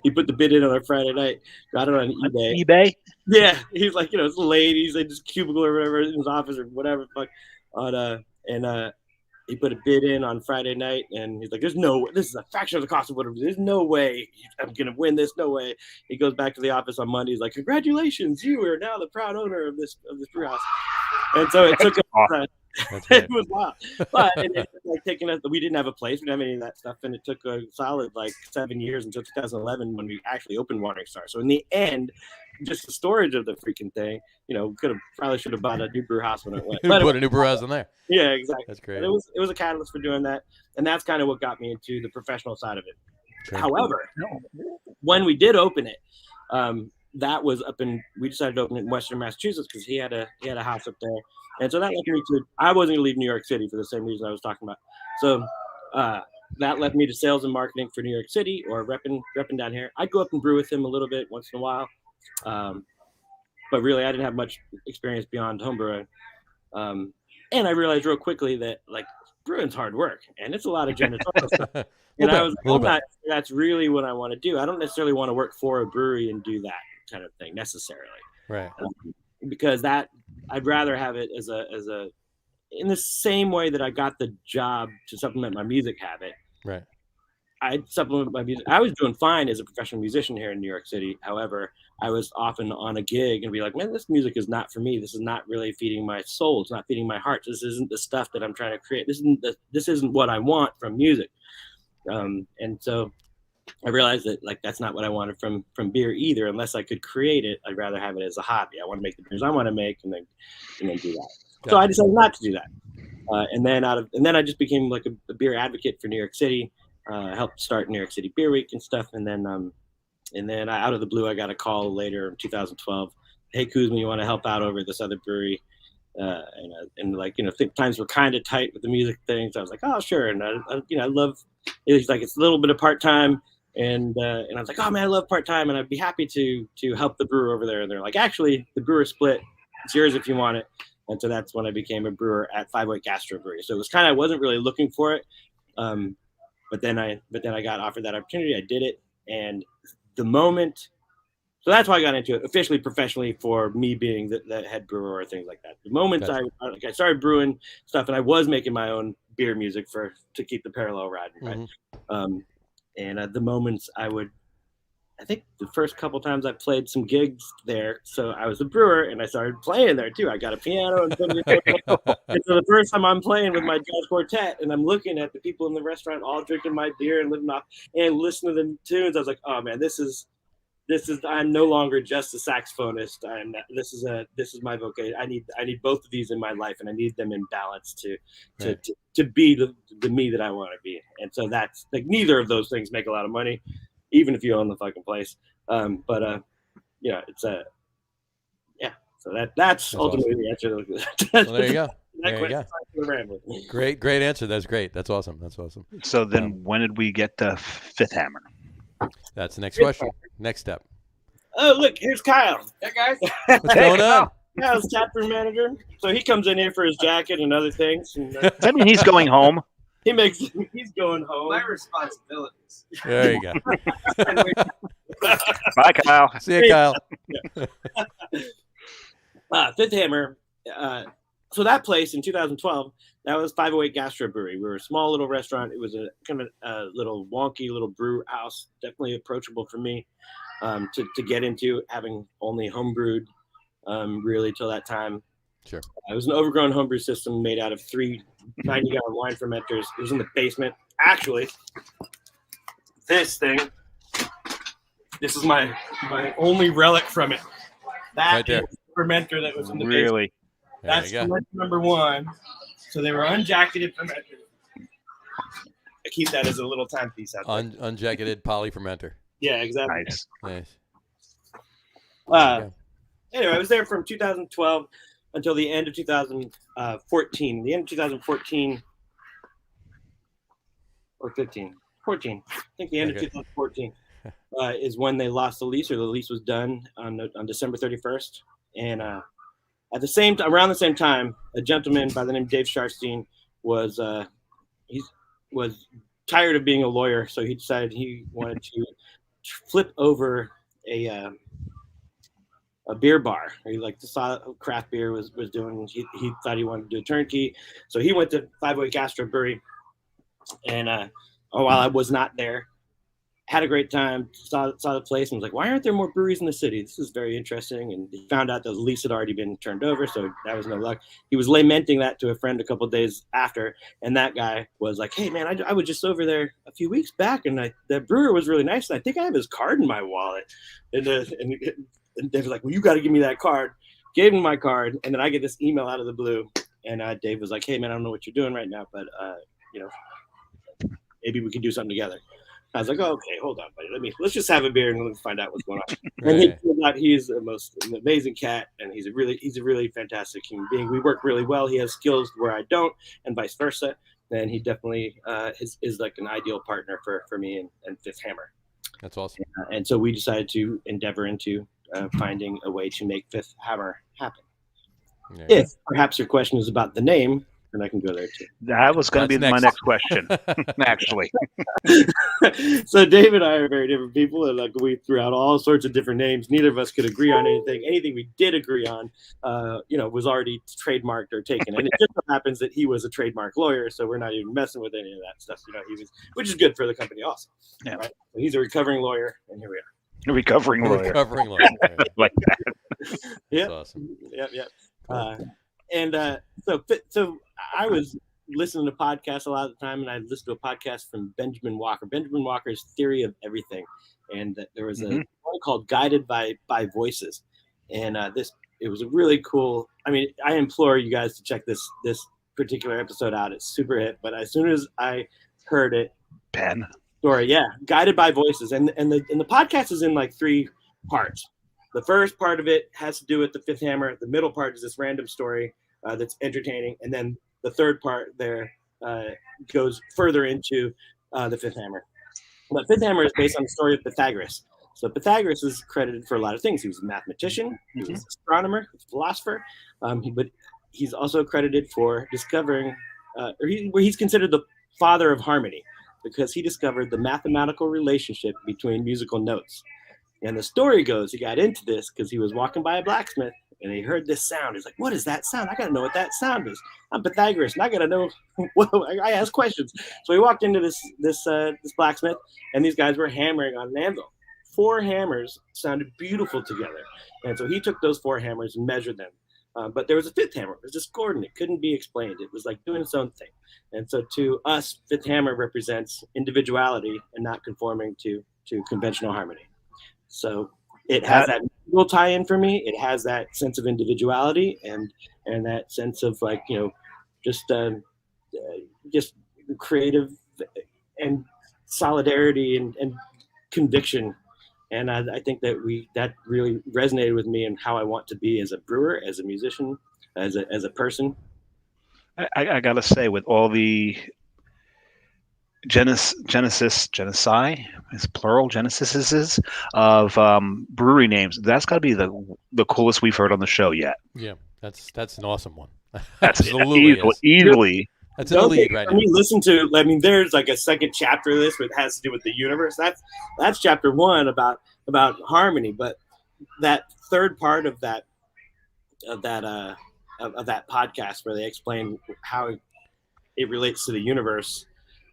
He put the bid in on a Friday night, got it on eBay. eBay? Yeah, he's like, it's late. He's in his cubicle or whatever, in his office or whatever. He put a bid in on Friday night, and he's like, "There's no way. This is a fraction of the cost of whatever. There's no way I'm gonna win this. No way." He goes back to the office on Monday. He's like, "Congratulations, you are now the proud owner of this brew house." And so it took us. It was wild, but we didn't have a place, we didn't have any of that stuff, and it took a solid 7 years until 2011 when we actually opened Wandering Star. So in the end, just the storage of the freaking thing, probably should have bought a new brew house when it went. Put a new brew house in there. Yeah, exactly. That's great. It was a catalyst for doing that, and that's kind of what got me into the professional side of it. Sure. However, when we did open it, that was we decided to open it in Western Massachusetts because he had a house up there. And so that led me to, I wasn't going to leave New York City for the same reason I was talking about. So that led me to sales and marketing for New York City, or repping down here. I'd go up and brew with him a little bit once in a while. But really, I didn't have much experience beyond homebrewing. And I realized real quickly that brewing's hard work, and it's a lot of janitorial stuff. And I was that's really what I want to do. I don't necessarily want to work for a brewery and do that kind of thing necessarily. Right. Because I'd rather have it as a in the same way that I got the job to supplement my music habit. Right. I'd supplement my music. I was doing fine as a professional musician here in New York City. However, I was often on a gig and be like, man, this music is not for me. This is not really feeding my soul. It's not feeding my heart. This isn't the stuff that I'm trying to create. This isn't what I want from music. And so I realized that like that's not what I wanted from beer either. Unless I could create it, I'd rather have it as a hobby. I want to make the beers I want to make, and then do that. So I decided not to do that. And then I just became like a beer advocate for New York City. Helped start New York City Beer Week and stuff. And then out of the blue, I got a call later in 2012. Hey, Cuzme, you want to help out over this other brewery? And like, times were kind of tight with the music things. So I was like, oh, sure. And I love, it's like, it's a little bit of part-time. And I was like, oh man, I love part-time. And I'd be happy to help the brewer over there. And they're like, actually the brewer split. It's yours if you want it. And so that's when I became a brewer at 508 Gastro Brewery. So it was I wasn't really looking for it. But then I got offered that opportunity. I did it. And the moment, so that's why I got into it officially, professionally, for me being the head brewer or things like that. The moment I started brewing stuff, and I was making my own beer music to keep the parallel riding, right? Mm-hmm. And the moments I think the first couple times I played some gigs there, so I was a brewer and I started playing there too. I got a piano and so the first time I'm playing with my jazz quartet and I'm looking at the people in the restaurant all drinking my beer and living off and listening to the tunes, I was like, oh man, this is I'm no longer just a saxophonist. This is my vocation. I need both of these in my life, and I need them in balance to be the me that I want to be. And so that's like neither of those things make a lot of money, even if you own the fucking place. It's so that's ultimately awesome. The answer. Well, there you go. Great answer. That's great. That's awesome. So then when did we get the Fifth Hammer? That's the next question. Next step. Oh, look, here's Kyle. Hey, guys. What's going on? Kyle's tap room manager. So he comes in here for his jacket and other things. And, does that mean he's going home? He's going home. My responsibilities. There you go. Bye, Kyle. See you, Kyle. Fifth Hammer. So that place in 2012, that was 508 Gastro Brewery. We were a small little restaurant. It was a kind of a little wonky little brew house, definitely approachable for me to get into, having only homebrewed really till that time. Sure. It was an overgrown homebrew system made out of 3 90-gallon wine fermenters. It was in the basement. Actually, this thing, this is my only relic from it. That right there. is the fermenter that was in the really? basement. That's fermenter number 1. So they were unjacketed fermenters. I keep that as a little timepiece out there. Unjacketed poly fermenter. Yeah, exactly. Nice. Anyway, I was there from 2012 until the end of 2014. The end of 2014 or 15. 14. I think the end of 2014 is when they lost the lease, or the lease was done on December 31st. And at the same time, around the same time, a gentleman by the name of Dave Sharfstein was tired of being a lawyer, so he decided he wanted to flip over a beer bar. He saw craft beer was doing. He thought he wanted to do a turnkey, so he went to 508 Gastro Brewery, and while I was not there, had a great time. Saw the place and was like, "Why aren't there more breweries in the city? This is very interesting." And he found out the lease had already been turned over, so that was no luck. He was lamenting that to a friend a couple of days after, and that guy was like, "Hey man, I was just over there a few weeks back, and that brewer was really nice. And I think I have his card in my wallet." And Dave was like, "Well, you got to give me that card." Gave him my card, and then I get this email out of the blue, and Dave was like, "Hey man, I don't know what you're doing right now, but maybe we can do something together." I was like, "Oh, okay, hold on, buddy. Let's just have a beer and let's find out what's going on." Right. And he turned out he's an amazing cat, and he's a really fantastic human being. We work really well. He has skills where I don't, and vice versa. And he definitely is like an ideal partner for me and Fifth Hammer. That's awesome. And so we decided to endeavor into finding a way to make Fifth Hammer happen. Yeah. If perhaps your question is about the name, then I can go there too. That was going to be my next question, actually. So Dave and I are very different people, and we threw out all sorts of different names. Neither of us could agree on anything. Anything we did agree on, was already trademarked or taken. And it just so happens that he was a trademark lawyer, so we're not even messing with any of that stuff. He was, which is good for the company also. Yeah. Right? So he's a recovering lawyer, and here we are. Recovering lawyer. Recovering lawyer. Yeah. Like that. Yeah. That's awesome. Yep. Cool. So I was listening to podcasts a lot of the time, and I listened to a podcast from Benjamin Walker's Theory of Everything, and there was a one called Guided by Voices, and it was a really cool. I mean, I implore you guys to check this particular episode out. It's super hit. But as soon as I heard it, story, Guided by Voices, and the podcast is in like 3 parts. The first part of it has to do with the Fifth Hammer. The middle part is this random story that's entertaining, and then the third part there goes further into the Fifth Hammer. But Fifth Hammer is based on the story of Pythagoras. So Pythagoras is credited for a lot of things. He was a mathematician, he was an astronomer, he was a philosopher, but he's also credited for discovering, he's considered the father of harmony because he discovered the mathematical relationship between musical notes. And the story goes, he got into this because he was walking by a blacksmith and he heard this sound. He's like, what is that sound? I got to know what that sound is. I'm Pythagoras and I got to know. I ask questions. So he walked into this blacksmith and these guys were hammering on an anvil. 4 hammers sounded beautiful together. And so he took those 4 hammers and measured them. But there was a 5th hammer. It was discordant. It couldn't be explained. It was like doing its own thing. And so to us, 5th hammer represents individuality and not conforming to conventional harmony. So it has that musical tie-in for me. It has that sense of individuality and that sense of like, just creative and solidarity and conviction. And I think that really resonated with me and how I want to be as a brewer, as a musician, as a person. I gotta say, with all the genesi is plural genesises of brewery names, that's got to be the coolest we've heard on the show yet. Yeah, that's an awesome one. That's Absolutely easily. That's in the lead right now. There's like a second chapter of this that has to do with the universe. That's chapter 1 about harmony, but that third part of that podcast where they explain how it relates to the universe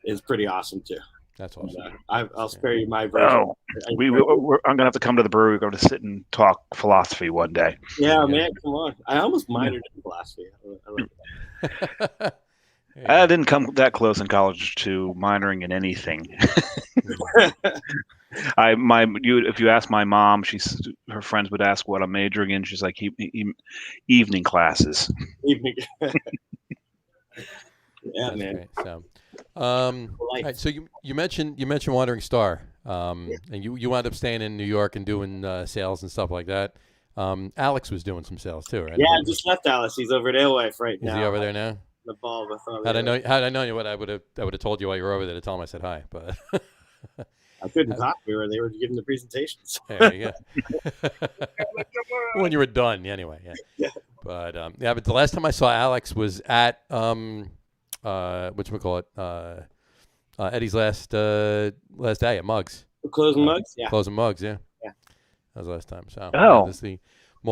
is pretty awesome too. That's awesome. I'll spare you my version. I'm gonna have to come to the brewery. We're going to sit and talk philosophy one day. Yeah, man, come on. I almost minored in philosophy. I like that. I didn't come that close in college to minoring in anything. If you ask my mom, her friends would ask what I'm majoring in. She's like, evening classes. Evening. Yeah, That's man. great. So, all right, so you mentioned Wandering Star, and you wound up staying in New York and doing sales and stuff like that. Alex was doing some sales too, right? Yeah, I just left Alice. He's over at Alewife right now. Is he over there now? The ball with Had I known you, what I would have told you while you were over there to tell him I said hi, but I couldn't talk to her. They were giving the presentations. There you go. When you were done, anyway. Yeah. But but the last time I saw Alex was at whatchamacallit, Eddie's last day at Mugs. Closing Mugs? Yeah. Closing Mugs, yeah. Yeah. That was the last time. So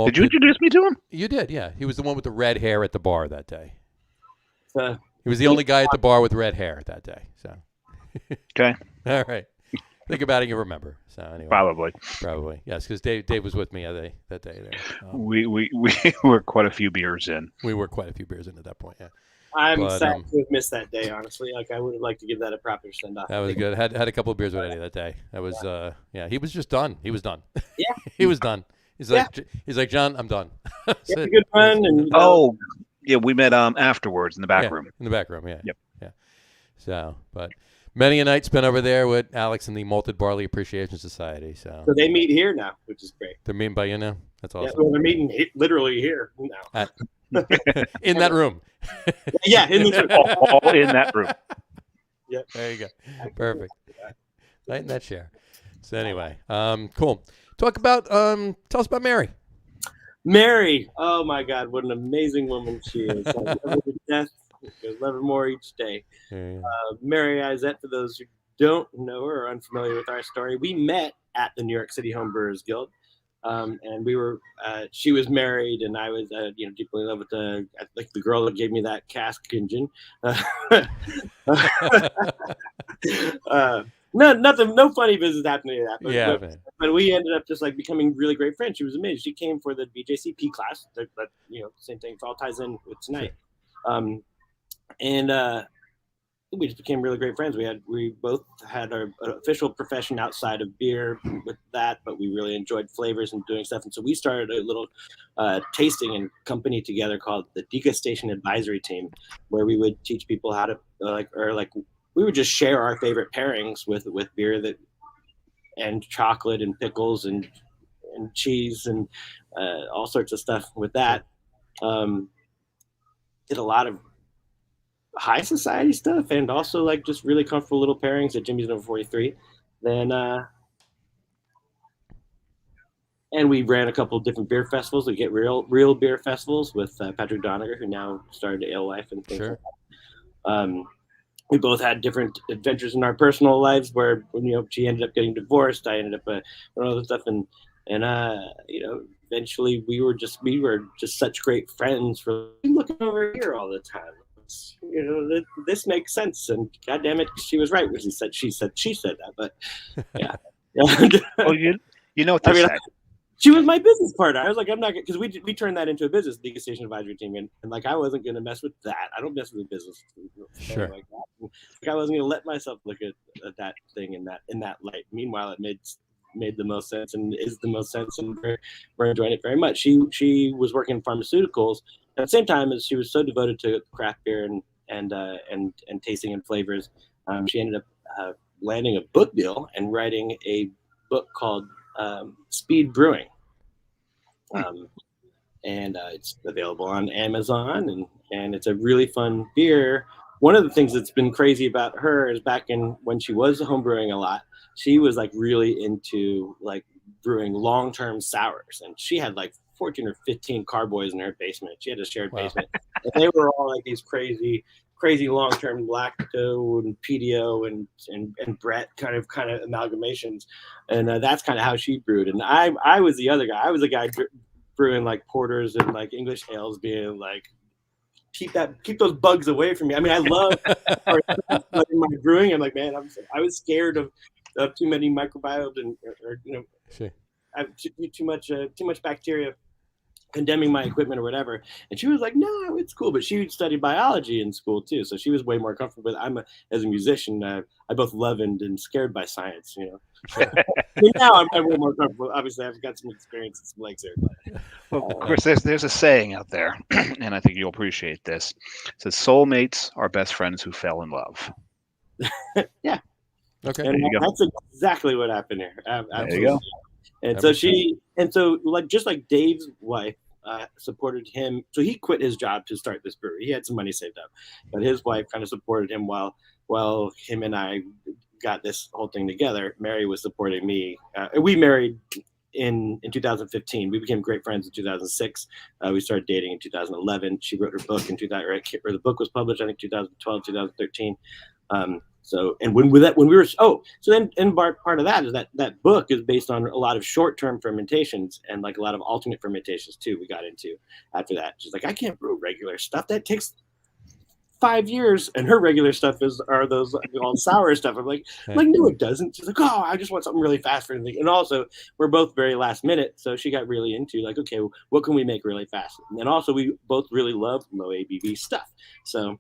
did you introduce me to him? You did, yeah. He was the one with the red hair at the bar that day. He was the He only guy at the bar with red hair that day. So Okay. all right. Think about it, you remember. So anyway. Probably. Yes, because Dave was with me that day there. We were quite a few beers in. We were quite a few beers in at that point, yeah. I'm sad to have missed that day, honestly. Like I would have liked to give that a proper send off. That was good. Had a couple of beers with Eddie that day. That was he was just done. He was done. Yeah. He was done. He's like, John, I'm done. Yeah, a good run and yeah, we met afterwards in the back room. In the back room, yeah. Yep. Yeah. So, but many a night spent over there with Alex and the Malted Barley Appreciation Society. So they meet here now, which is great. They're meeting by you now? That's awesome. Yeah, well, they're meeting literally here now. In that room. Yeah, in the room. All in that room. Yeah. There you go. Perfect. Right in that chair. So anyway, cool. Tell us about Mary. Mary, oh my God, what an amazing woman she is. I love her to death. I love her more each day. Yeah. Mary Izette, for those who don't know her or are unfamiliar with our story, we met at the New York City Home Brewers Guild. And we were, she was married and I was, deeply in love with the girl that gave me that cask engine. no funny business happening to that. But, Yeah, but we ended up just like becoming really great friends. She was amazing. She came for the BJCP class. That same thing. It all ties in with tonight. Sure. And we just became really great friends. We both had our official profession outside of beer with that, but we really enjoyed flavors and doing stuff. And so we started a little tasting and company together called the Degustation Advisory Team, where we would teach people how to we would just share our favorite pairings with beer and chocolate and pickles and cheese and all sorts of stuff with that. Did a lot of high society stuff and also like just really comfortable little pairings at Jimmy's Number 43. Then and we ran a couple of different beer festivals. We get real beer festivals with Patrick Doniger, who now started Alewife and things like that. We both had different adventures in our personal lives where she ended up getting divorced, I ended up doing other stuff, and eventually we were just such great friends for looking over here all the time. This makes sense, and God damn it, she was right when she said that. But yeah, Oh, you know what they say. She was my business partner. I was like, I'm not, because we turned that into a business, the Degustation Advisory Team, and like I wasn't going to mess with that. I don't mess with business Sure. like that. Like I wasn't going to let myself look at that thing in that light. Meanwhile, it made the most sense and is the most sense, and we're enjoying it very much. She was working in pharmaceuticals at the same time as she was so devoted to craft beer and tasting and flavors. She ended up landing a book deal and writing a book called Speed Brewing. And it's available on Amazon, and it's a really fun beer. One of the things that's been crazy about her is back in when she was homebrewing a lot, she was like really into like brewing long-term sours, and she had like 14 or 15 carboys in her basement. She had a shared basement, and they were all like these crazy long-term lacto and PDO and Brett kind of amalgamations, and that's kind of how she brewed. And I was the other guy. I was the guy brewing like porters and like English ales, being like, keep those bugs away from me. I mean, I love my brewing. I'm like, man, I was scared of too many microbiomes or Sure. I have too much bacteria condemning my equipment or whatever. And she was like, no, it's cool. But she studied biology in school too, so she was way more comfortable with it. As a musician, I both love and scared by science, Sure. Now I'm way more comfortable. Obviously, I've got some experience and some legs there. But, Well, Chris, there's a saying out there, and I think you'll appreciate this. It says, soulmates are best friends who fell in love. Yeah. Okay. And that's exactly what happened here. Absolutely. There you go. And so like just like Dave's wife supported him, so he quit his job to start this brewery. He had some money saved up, but his wife kind of supported him while him and I got this whole thing together. Mary was supporting me. We married in 2015. We became great friends in 2006. We started dating in 2011. She wrote her book in 2000, or the book was published I think 2012, 2013. So, and when we were, so then, and part of that is that book is based on a lot of short-term fermentations and like a lot of alternate fermentations too. We got into after that. She's like, I can't brew regular stuff. That takes 5 years, and her regular stuff are those all sour stuff. I'm like, no, it doesn't. She's like, oh, I just want something really fast for anything. And also, we're both very last minute, so she got really into like, okay, what can we make really fast? And also, we both really love low ABV stuff. So,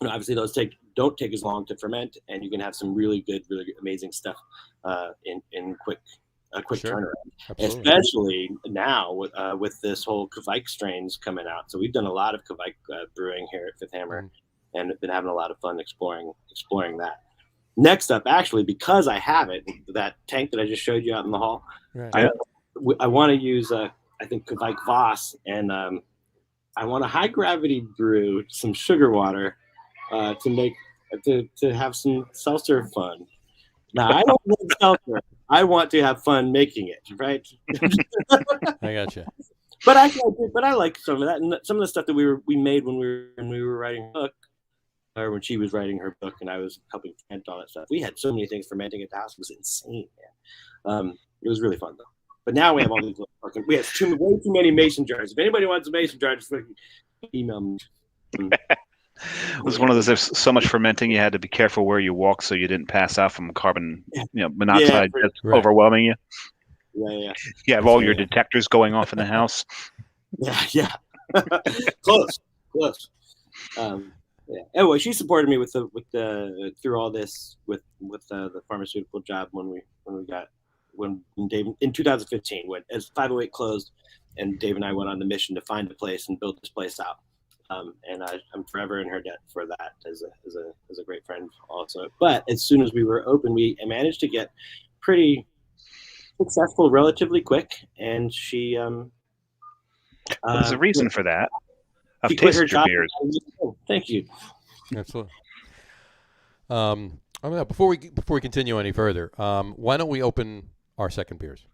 obviously, those don't take as long to ferment, and you can have some really good, really amazing stuff in quick Sure. turnaround. Absolutely. Especially now with this whole Kvike strains coming out. So we've done a lot of Kvike brewing here at Fifth Hammer, and been having a lot of fun exploring that. Next up, actually, because I have it, that tank that I just showed you out in the hall, Right. I want to use I think Kvike Voss, and I want to high gravity brew some sugar water to have some seltzer fun. Now I don't love seltzer. I want to have fun making it, right? I got you. But I like some of that, and some of the stuff that we made when we were writing a book, or when she was writing her book, and I was helping ferment all that stuff. We had so many things fermenting at the house; it was insane, man. It was really fun though. But now we have all these. We have way too many mason jars. If anybody wants a mason jar, just email me. was one of those. There's so much fermenting, you had to be careful where you walk so you didn't pass out from carbon, monoxide just overwhelming you. Yeah. You have all your detectors going off in the house. Yeah. Close. Anyway, she supported me with the through all this with the pharmaceutical job when Dave in 2015 when as 508 closed, and Dave and I went on the mission to find a place and build this place out. And I'm forever in her debt for that as a great friend also. But as soon as we were open, we managed to get pretty successful relatively quick, and she there's a reason for that. I've she quit her tasted your job. beers. Thank you. Absolutely. Before we continue any further, why don't we open our second beers?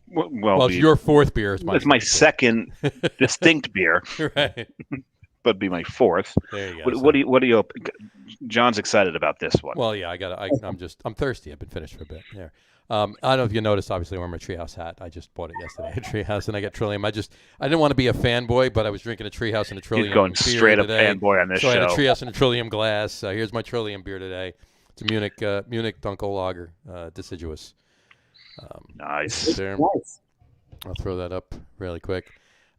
Well, it's your fourth beer. It's my second distinct beer. Right. But be my fourth. There you go. What do you open? John's excited about this one. Well, yeah, I'm thirsty. I've been finished for a bit. Yeah. I don't know if you noticed. Obviously, I'm wearing my Treehouse hat. I just bought it yesterday at Treehouse, and I got Trillium. I didn't want to be a fanboy, but I was drinking a Treehouse and a Trillium. He's going straight up today. fanboy on this show. So I had a Treehouse and a Trillium glass. Here's my Trillium beer today. It's a Munich Dunkel Lager, deciduous. Nice. There. I'll throw that up really quick.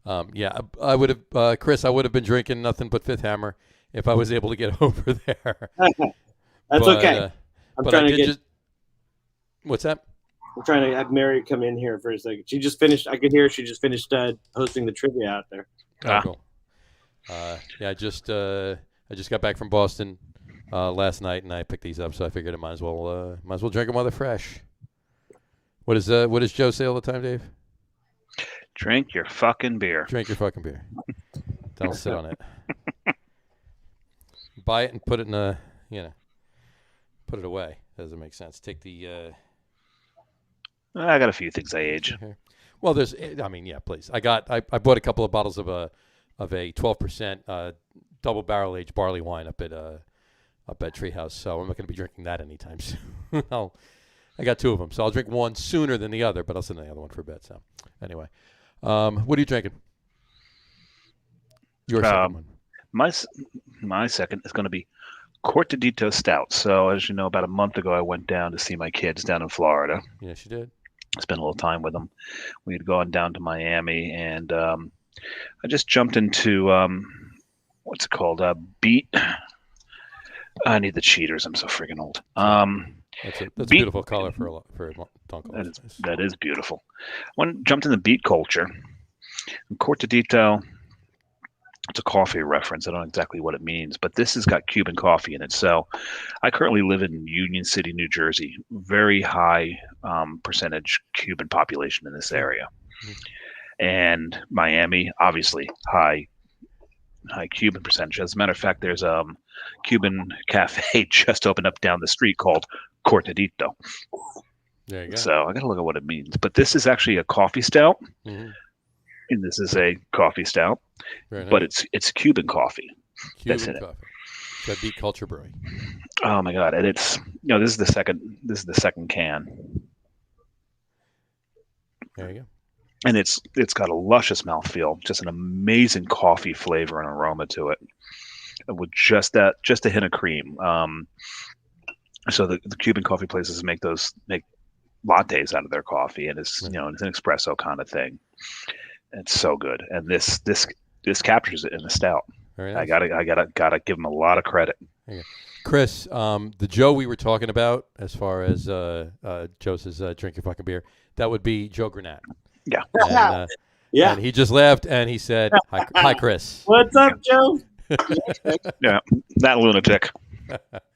I would have, Chris. I would have been drinking nothing but Fifth Hammer if I was able to get over there. That's okay. I'm trying to get. What's that? I'm trying to have Mary come in here for a second. She just finished. I could hear she just finished hosting the trivia out there. Cool. I just got back from Boston last night, and I picked these up, so I figured I might as well drink them while they're fresh. What does Joe say all the time, Dave? Drink your fucking beer. Drink your fucking beer. Don't sit on it. Buy it and put it in put it away. Doesn't make sense. Take the. I got a few things I age. Okay. Well, please. I bought a couple of bottles of a 12% double barrel aged barley wine up at Treehouse, so I'm not going to be drinking that anytime soon. I got two of them, so I'll drink one sooner than the other, but I'll send the other one for a bit. So, anyway, what are you drinking? Your second one. My second is going to be Cortadito Stout. So, as you know, about a month ago, I went down to see my kids down in Florida. Yes, you did. Spent a little time with them. We had gone down to Miami, and I just jumped into what's it called? Beat. I need the cheaters. I'm so freaking old. That's a beautiful color for a Dunkel. That is beautiful. Jumped in the beat culture. And Cortadito, it's a coffee reference. I don't know exactly what it means, but this has got Cuban coffee in it. So I currently live in Union City, New Jersey. Very high percentage Cuban population in this area. Mm-hmm. And Miami, obviously, high Cuban percentage. As a matter of fact, there's a Cuban cafe just opened up down the street called Cortadito. There you go. So I got to look at what it means. But this is actually a coffee stout. Mm-hmm. And this is a coffee stout. Very nice. But it's Cuban coffee. That's in coffee. It's a Beat Culture Brewing. Oh my God. And it's this is the second can. There you go. And it's got a luscious mouthfeel, just an amazing coffee flavor and aroma to it, with just a hint of cream. So the Cuban coffee places make lattes out of their coffee, and it's it's an espresso kind of thing. It's so good, and this captures it in the stout. Very nice. I gotta give them a lot of credit. Chris, the Joe we were talking about, as far as Joe says, drink your fucking beer, that would be Joe Granat. Yeah. And, yeah. And he just laughed and he said, "Hi, Chris." What's up, Joe? Yeah, that lunatic.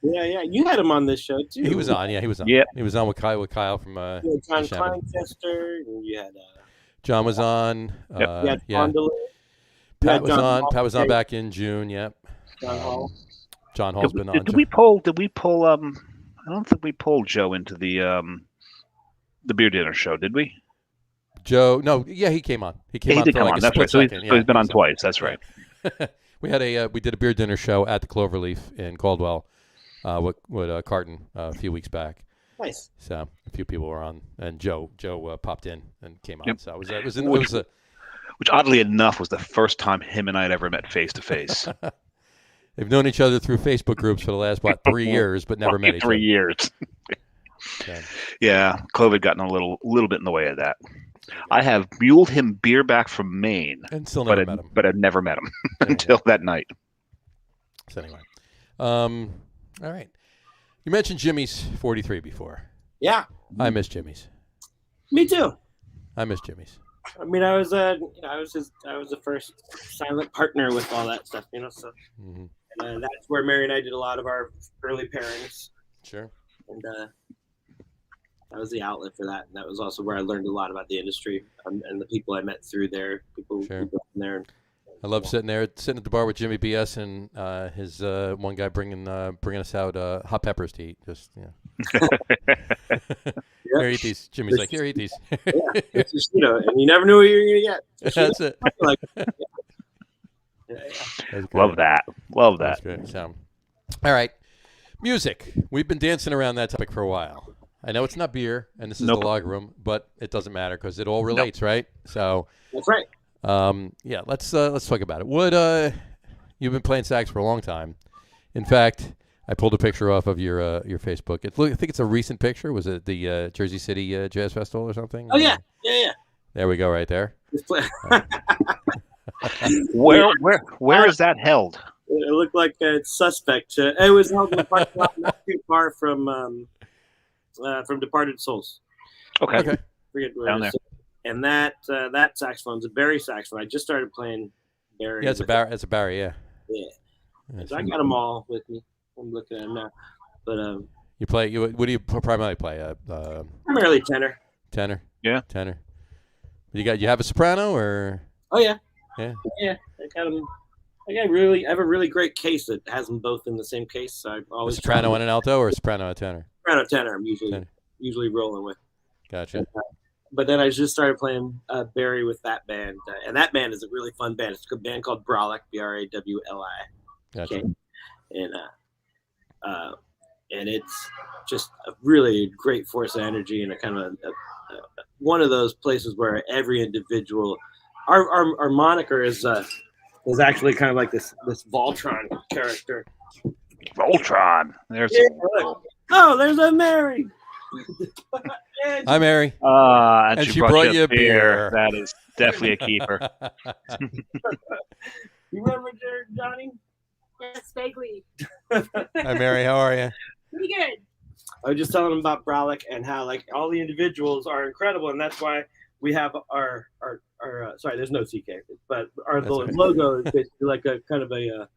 Yeah. You had him on this show too. He was on. Yeah, he was on. Yeah, he was on with Kyle from. You had John Kleinchester, and you had. John was on. Yep. Pat was on. Pat was on back in June. Yep. John Hall. John Hall's been on. Did we pull? I don't think we pulled Joe into the beer dinner show, did we? Joe, no, yeah, he came on. He did come on. That's right. So he's been on twice. That's right. We did a beer dinner show at the Cloverleaf in Caldwell with Carton a few weeks back. Nice. So a few people were on, and Joe popped in and came on. Yep. So which oddly enough was the first time him and I had ever met face to face. They've known each other through Facebook groups for the last 3 years, but never met each other. 3 years. Okay. Yeah, COVID got in a little bit in the way of that. I have muled him beer back from Maine, And still never met him. but I've never met him until that night. So anyway, all right. You mentioned Jimmy's 43 before. Yeah, I miss Jimmy's. me too. I miss Jimmy's. I mean, I was the first silent partner with all that stuff, So and, that's where Mary and I did a lot of our early pairings, Sure. and that was the outlet for that. And that was also where I learned a lot about the industry and the people I met through there. People Sure. who got in there. I love sitting at the bar with Jimmy BS and his one guy bringing us out hot peppers to eat. Just Here, eat these. Jimmy's like, here, eat these. It's just, and you never knew what you were gonna get. That's it. Like, Love that. Love that. That's great. So, all right, music. We've been dancing around that topic for a while. I know it's not beer, and this is the lager room, but it doesn't matter because it all relates, right? So that's right. Yeah, let's talk about it. What you've been playing sax for a long time. In fact, I pulled a picture off of your Facebook. I think it's a recent picture. Was it the Jersey City Jazz Festival or something? Oh yeah. There we go, right there. Where is that held? It looked like it's suspect. It was held in the parking lot not too far from Departed Souls. Okay. Forget where Down it is. And that saxophone's a Barry saxophone. I just started playing Barry. Yeah, it's a Barry. Yeah. Yeah. So I got them all with me. I'm looking at them now. But you play. What do you primarily play? primarily tenor. Tenor. Yeah. Tenor. You have a soprano or? Oh yeah. Yeah. Yeah. I got them. I have a really great case that has them both in the same case. So I always A soprano and an alto, or a soprano and a tenor? soprano tenor. I'm Tenor. usually rolling with. Gotcha. But then I just started playing Barry with that band, and that band is a really fun band. It's a band called Brawlick, BRAWLI. Gotcha. And it's just a really great force of energy and a kind of one of those places where every individual, our moniker is actually kind of like this Voltron character. Voltron. There's there's a Mary. Hi, Mary. And she brought you a beer. That is definitely a keeper. You remember Johnny? Yes, vaguely. Hi, Mary. How are you? Pretty good. I was just telling them about Brawlick and how like all the individuals are incredible, and that's why we have our sorry, there's no CK, but the right. logo is basically like a kind of a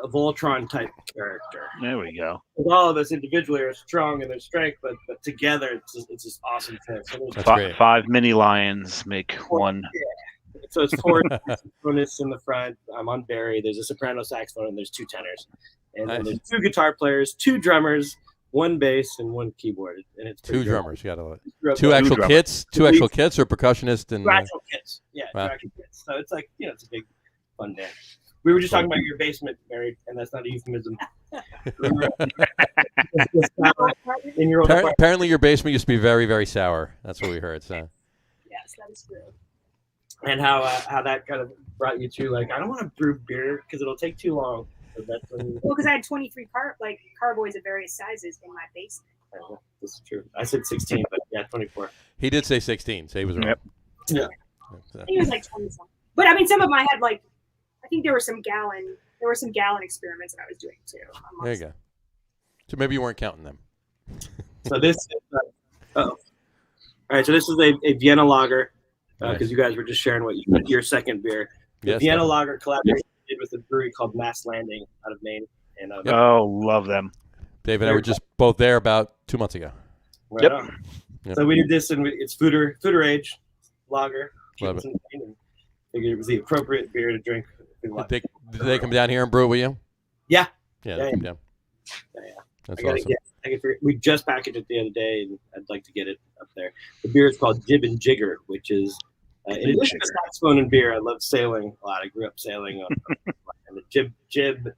Voltron type character. There we go. All of us individually are strong in their strength, but together it's just awesome. That's great. 5 mini lions make one. Yeah. So it's 4 saxophonists in the front. I'm on Barry. There's a soprano saxophone and there's 2 tenors, and then there's 2 guitar players, 2 drummers, 1 bass, and 1 keyboard. And it's 2 drummers. You got to 2 actual drummers. kits. 2 actual kits or percussionist and 2 actual kits. Yeah, Wow. 2 actual kits. So it's like it's a big fun band. We were just talking about your basement, Mary, and that's not a euphemism. In your old apartment. Apparently, your basement used to be very, very sour. That's what we heard. So Yes, that is true. And how that kind of brought you to like, I don't want to brew beer because it'll take too long. So that's when Well, because I had 23 carboys of various sizes in my basement. this is true. I said 16, but yeah, 24. he did say 16, so he was wrong. Yep. Yeah. So, I think it was like 20 something. But I mean, some of them I had like, I think there were some gallon experiments that I was doing too. there you go. So maybe you weren't counting them. So this is, all right. So this is a Vienna lager because Nice. you guys were just sharing your second beer. The Yes, Vienna sir. lager collaboration we did with a brewery called Mass Landing out of Maine. And Oh, love them. Dave and I were just both there about 2 months ago. right Yep. on. Yep. So we did this, and it's fooder age lager. Love it. And figured it was the appropriate beer to drink. Did they come down here and brew it with you? Yeah. Yeah, Yeah, they yeah. came down. Yeah. That's I gotta awesome. we just packaged it the other day, and I'd like to get it up there. The beer is called Jib and Jigger, which is in addition to saxophone and beer, I love sailing a lot. I grew up sailing, and the jib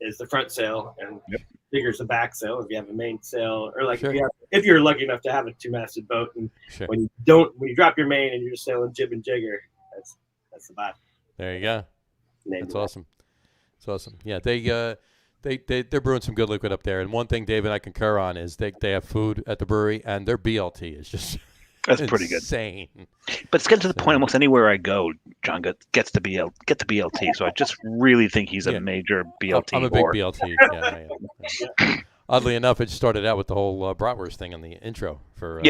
is the front sail, and Jigger's the back sail. If you have a main sail, or like Sure. if you're lucky enough to have a 2-masted boat, and Sure. when you drop your main and you're just sailing Jib and Jigger, that's the vibe. There you go. Name That's of it. awesome. It's awesome. Yeah, they're brewing some good liquid up there. And one thing Dave and I concur on is they have food at the brewery, and their BLT is just That's pretty good. insane. But it's getting to the point almost anywhere I go, John gets the BLT. So I just really think he's a major BLT. I'm a big BLT. Yeah, I am. Oddly enough, it started out with the whole bratwurst thing on the intro for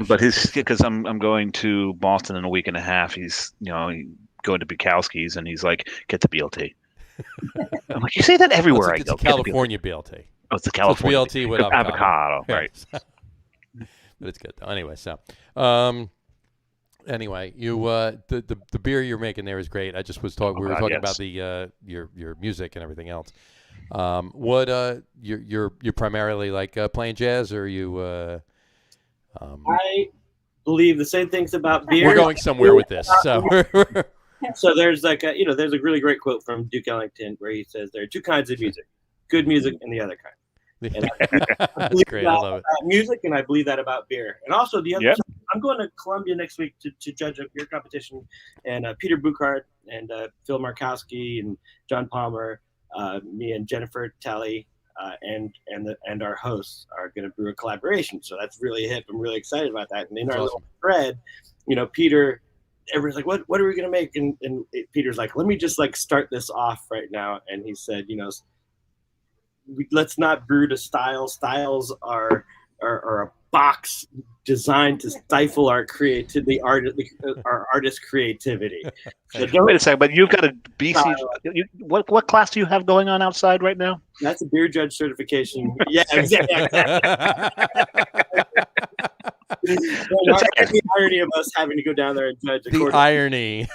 but because I'm going to Boston in a week and a half. He's going to Bukowski's and he's like, get the BLT. I'm like, you say that everywhere I go. It's a California BLT. Oh, it's the California BLT with avocado, right? But it's good though. Anyway, so anyway, you the beer you're making there is great. I just was talking. We were talking about the your music and everything else. What you're primarily like playing jazz, or you? I believe the same things about beer. We're going somewhere with this, so. So there's like there's a really great quote from Duke Ellington where he says there are two kinds of music: good music and the other kind. And I believe great. I love it. About music, and I believe that about beer. And also the other, I'm going to Columbia next week to judge a beer competition, and Peter Buchart and Phil Markowski and John Palmer, me and Jennifer Talley, and our hosts are going to brew a collaboration. So that's really hip. I'm really excited about that. And in our little thread, Peter, everyone's like, what are we going to make? And Peter's like, let me just like start this off right now. And he said, let's not brew to style. Styles are a box designed to stifle our creativity, our artist creativity. So wait a second, but you've got a BC. What class do you have going on outside right now? That's a beer judge certification. Yeah, exactly. The irony of us having to go down there and judge. The irony.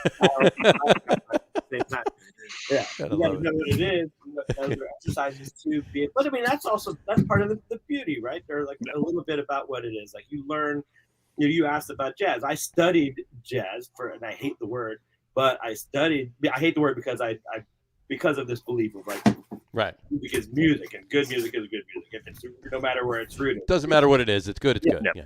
Yeah, you gotta know what it is. Those are exercises to be. But I mean, that's part of the beauty, right? They're like a little bit about what it is. Like you learn. You asked about jazz. I studied jazz and I hate the word, but I hate the word because of this belief of like, right? Because music and good music is good music. If it's no matter where it's rooted, doesn't matter what it is. It's good. It's good. Yeah.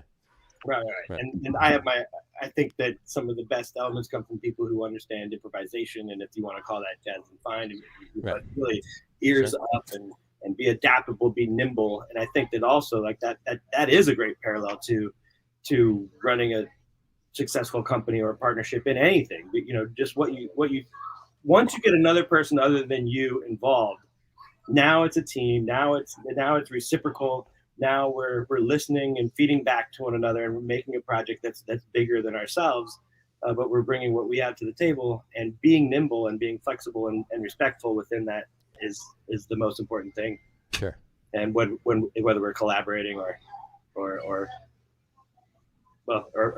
Right. And I think that some of the best elements come from people who understand improvisation, and if you want to call that jazz, then fine. But really, ears up and be adaptable, be nimble, and I think that also like that is a great parallel to running a successful company or a partnership in anything. Just what you once you get another person other than you involved, now it's a team. Now it's reciprocal. Now we're listening and feeding back to one another, and we're making a project that's bigger than ourselves, but we're bringing what we have to the table, and being nimble and being flexible and respectful within that is the most important thing. Sure. And when whether we're collaborating or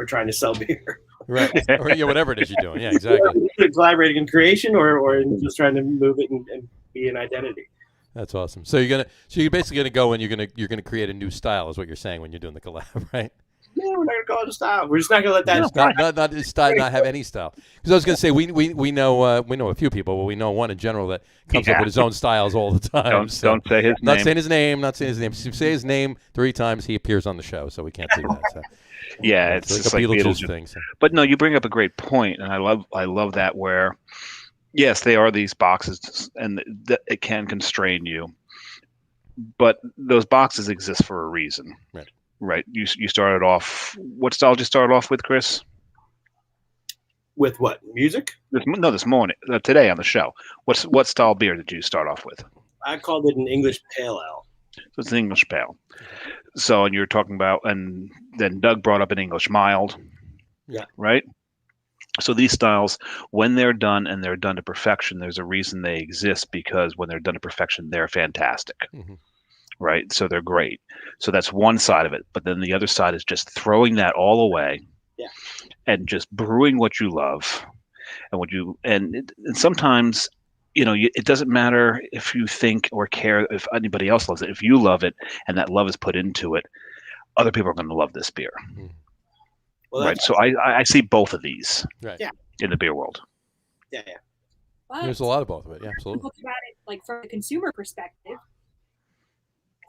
trying to sell beer. Right. Or whatever it is you're doing. Yeah, exactly. Collaborating in creation or just trying to move it and be an identity. That's awesome. So you're basically gonna go and you're gonna create a new style, is what you're saying when you're doing the collab, right? Yeah, we're not gonna call it a style. We're just not gonna let that not have any style. Because I was gonna say we know a few people, but we know one in general that comes up with his own styles all the time. Don't say his name. Not saying his name. Not saying his name. If you say his name 3 times, he appears on the show, so we can't do that. So. Yeah, it's like Beetlejuice thing. So. But no, you bring up a great point, and I love that where. Yes, they are these boxes, and it can constrain you. But those boxes exist for a reason, right? You started off. What style did you start off with, Chris? With what music? This morning, today on the show. What style beer did you start off with? I called it an English Pale Ale. So it's an English Pale. So, and you're talking about, and then Doug brought up an English Mild. Yeah. Right. So these styles, when they're done and they're done to perfection, there's a reason they exist, because when they're done to perfection, they're fantastic, right? So they're great. So that's one side of it. But then the other side is just throwing that all away and just brewing what you love. And sometimes, it doesn't matter if you think or care if anybody else loves it. If you love it and that love is put into it, other people are going to love this beer. Well, right. So I see both of these in the beer world. Yeah. But there's a lot of both of it. Yeah, absolutely. Look at it like from a consumer perspective.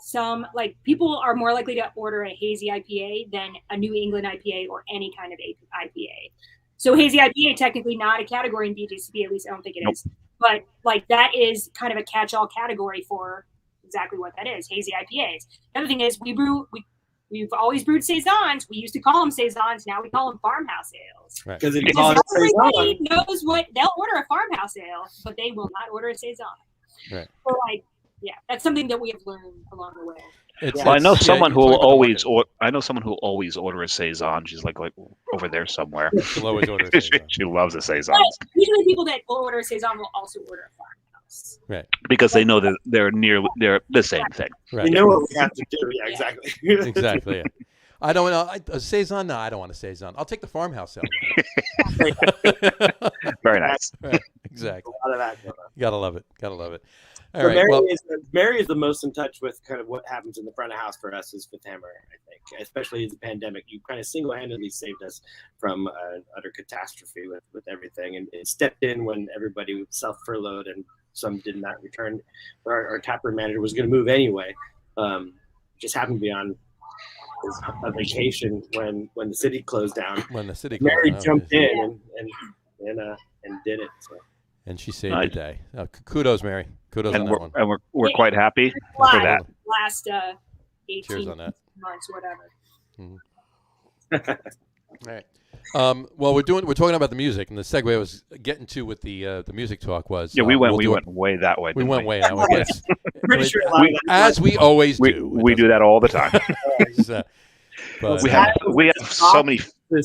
Some people are more likely to order a hazy IPA than a New England IPA or any kind of IPA. So hazy IPA technically not a category in BJCP, at least I don't think it is. But like that is kind of a catch-all category for exactly what that is, hazy IPAs. The other thing is we've always brewed saisons. We used to call them saisons. Now we call them farmhouse ales. Right. Because Everybody knows what they'll order a farmhouse ale, but they will not order a saison. Right. So like, yeah, that's something that we have learned along the way. Well, I know someone who will always. I I know someone who will always order a saison. She's like over there somewhere. She'll always order a saison. She loves a saison. But usually, people that will order a saison will also order a farmhouse. Right. Because they know that they're the same thing. Right. We know what we have to do. Yeah, exactly. Exactly. Yeah. I don't know. A saison? No, I don't want a saison. I'll take the farmhouse ale. Very nice. Right. Exactly. A lot of that going on. Gotta love it. Gotta love it. All So right. Well, Mary is the most in touch with kind of what happens in the front of house for us as Fifth Hammer, I think, especially the pandemic. You kind of single-handedly saved us from utter catastrophe with everything, and stepped in when everybody self-furloughed and some did not return. Our taproom manager was going to move anyway. Just happened to be on a vacation when the city closed down. when the city Mary closed, jumped in and did it. So. and she saved the day. Kudos, Mary. Kudos on And that one. we're quite happy for that. Last Cheers 18 on that. months, whatever. All right. Well, we're talking about the music, and the segue I was getting to with the music talk was Yeah, we went we'll way that way. we didn't went way that way. Yes. Pretty sure a lot of that- As we always We do that all the time. So, but, we have so many. to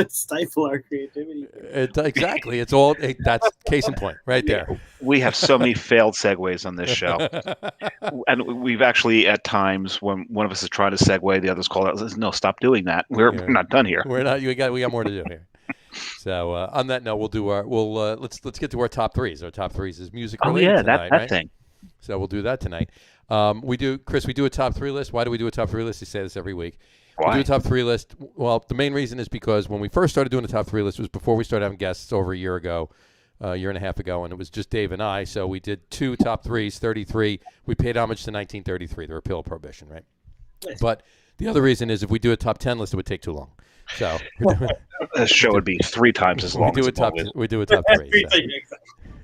stifle our creativity. exactly. It's all that's case in point right there. We have so many failed segues on this show, and we've actually at times when one of us is trying to segue, the other's called out. Says, "No, stop doing that. We're not done here." We're not. We got more to do here. So on that note, let's get to our top threes. Our top threes is music related. Oh yeah, tonight, that right? thing. So we'll do that tonight. We do a top three list.Hy do we do a top three list? We say this every week. Why? We do a top three list. Well, the main reason is because when we first started doing the top three list was before we started having guests over a year and a half ago, and it was just Dave and I. So we did 2 top threes, 33. We paid homage to 1933, the repeal of Prohibition, right? Nice. But the other reason is if we do a top 10 list, it would take too long. So This show would be 3 times as long. we do a top 3. So,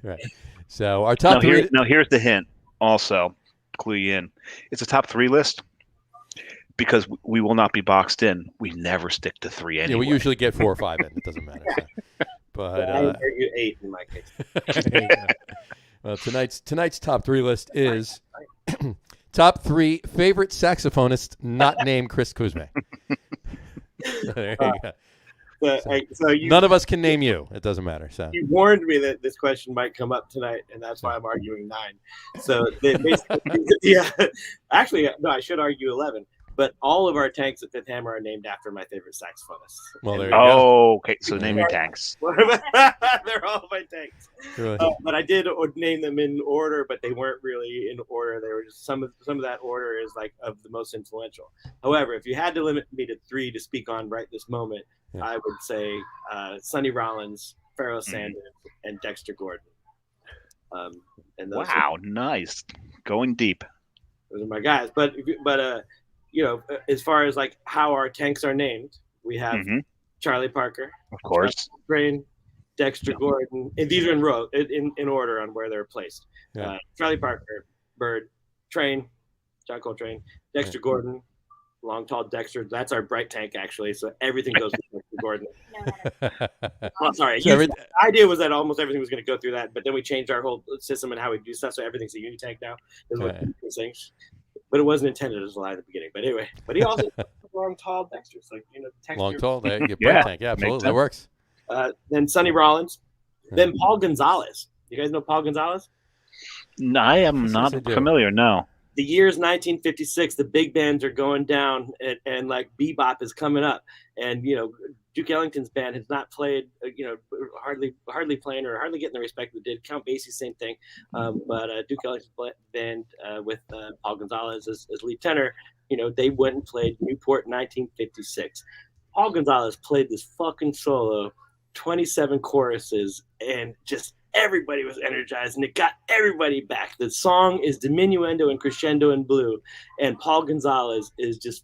right. So our top three. Now here's the hint. Also, clue you in. It's a top 3 list. Because we will not be boxed in, we never stick to 3 anyway. Yeah, we usually get 4 or 5 in. It doesn't matter. So. But I would argue 8 in my case. well, tonight's top 3 list is top 3 favorite saxophonists not named Chris Cuzme. There you go. None of us can name you. It doesn't matter. So You warned me that this question might come up tonight, and that's why I'm arguing 9. So basically, yeah, actually, no, I should argue 11. But all of our tanks at Fifth Hammer are named after my favorite saxophonists. well, there you go. Oh, okay. So name your tanks. They're all my tanks. Really? But I did name them in order, but they weren't really in order. They were just some of that order is like of the most influential. However, if you had to limit me to 3 to speak on right this moment, Yeah. I would say Sonny Rollins, Pharoah Sanders, and Dexter Gordon. And those Wow, nice. Going deep. those are my guys. But as far as like how our tanks are named, we have Charlie Parker, Of course. Train, Dexter Gordon, and these are in row in order on where they're placed. Yeah. Charlie Parker, Bird, Train, John Coltrane, Dexter Gordon, long tall Dexter. That's our bright tank actually. So everything goes through Dexter Gordon. Well, sorry, So the idea was that almost everything was going to go through that, but then we changed our whole system and how we do stuff. So everything's a uni tank now. Is what people think. But it wasn't intended as a lie at the beginning. But anyway, he also long tall Dexter. So texture. Long tall. There, you Yeah, tank. Yeah, absolutely. makes That works. Then Sonny Rollins. Then Paul Gonzalez. You guys know Paul Gonzalez? No, I am not I do. familiar. No. The year's 1956. The big bands are going down, and like bebop is coming up. And Duke Ellington's band has not played. Hardly playing or hardly getting the respect that did. Count Basie, same thing. But Duke Ellington's band with Paul Gonzalez as lead tenor, they went and played Newport in 1956. Paul Gonzalez played this fucking solo, 27 choruses, and just everybody was energized, and it got everybody back. The song is diminuendo and crescendo in blue, and Paul Gonzalez is just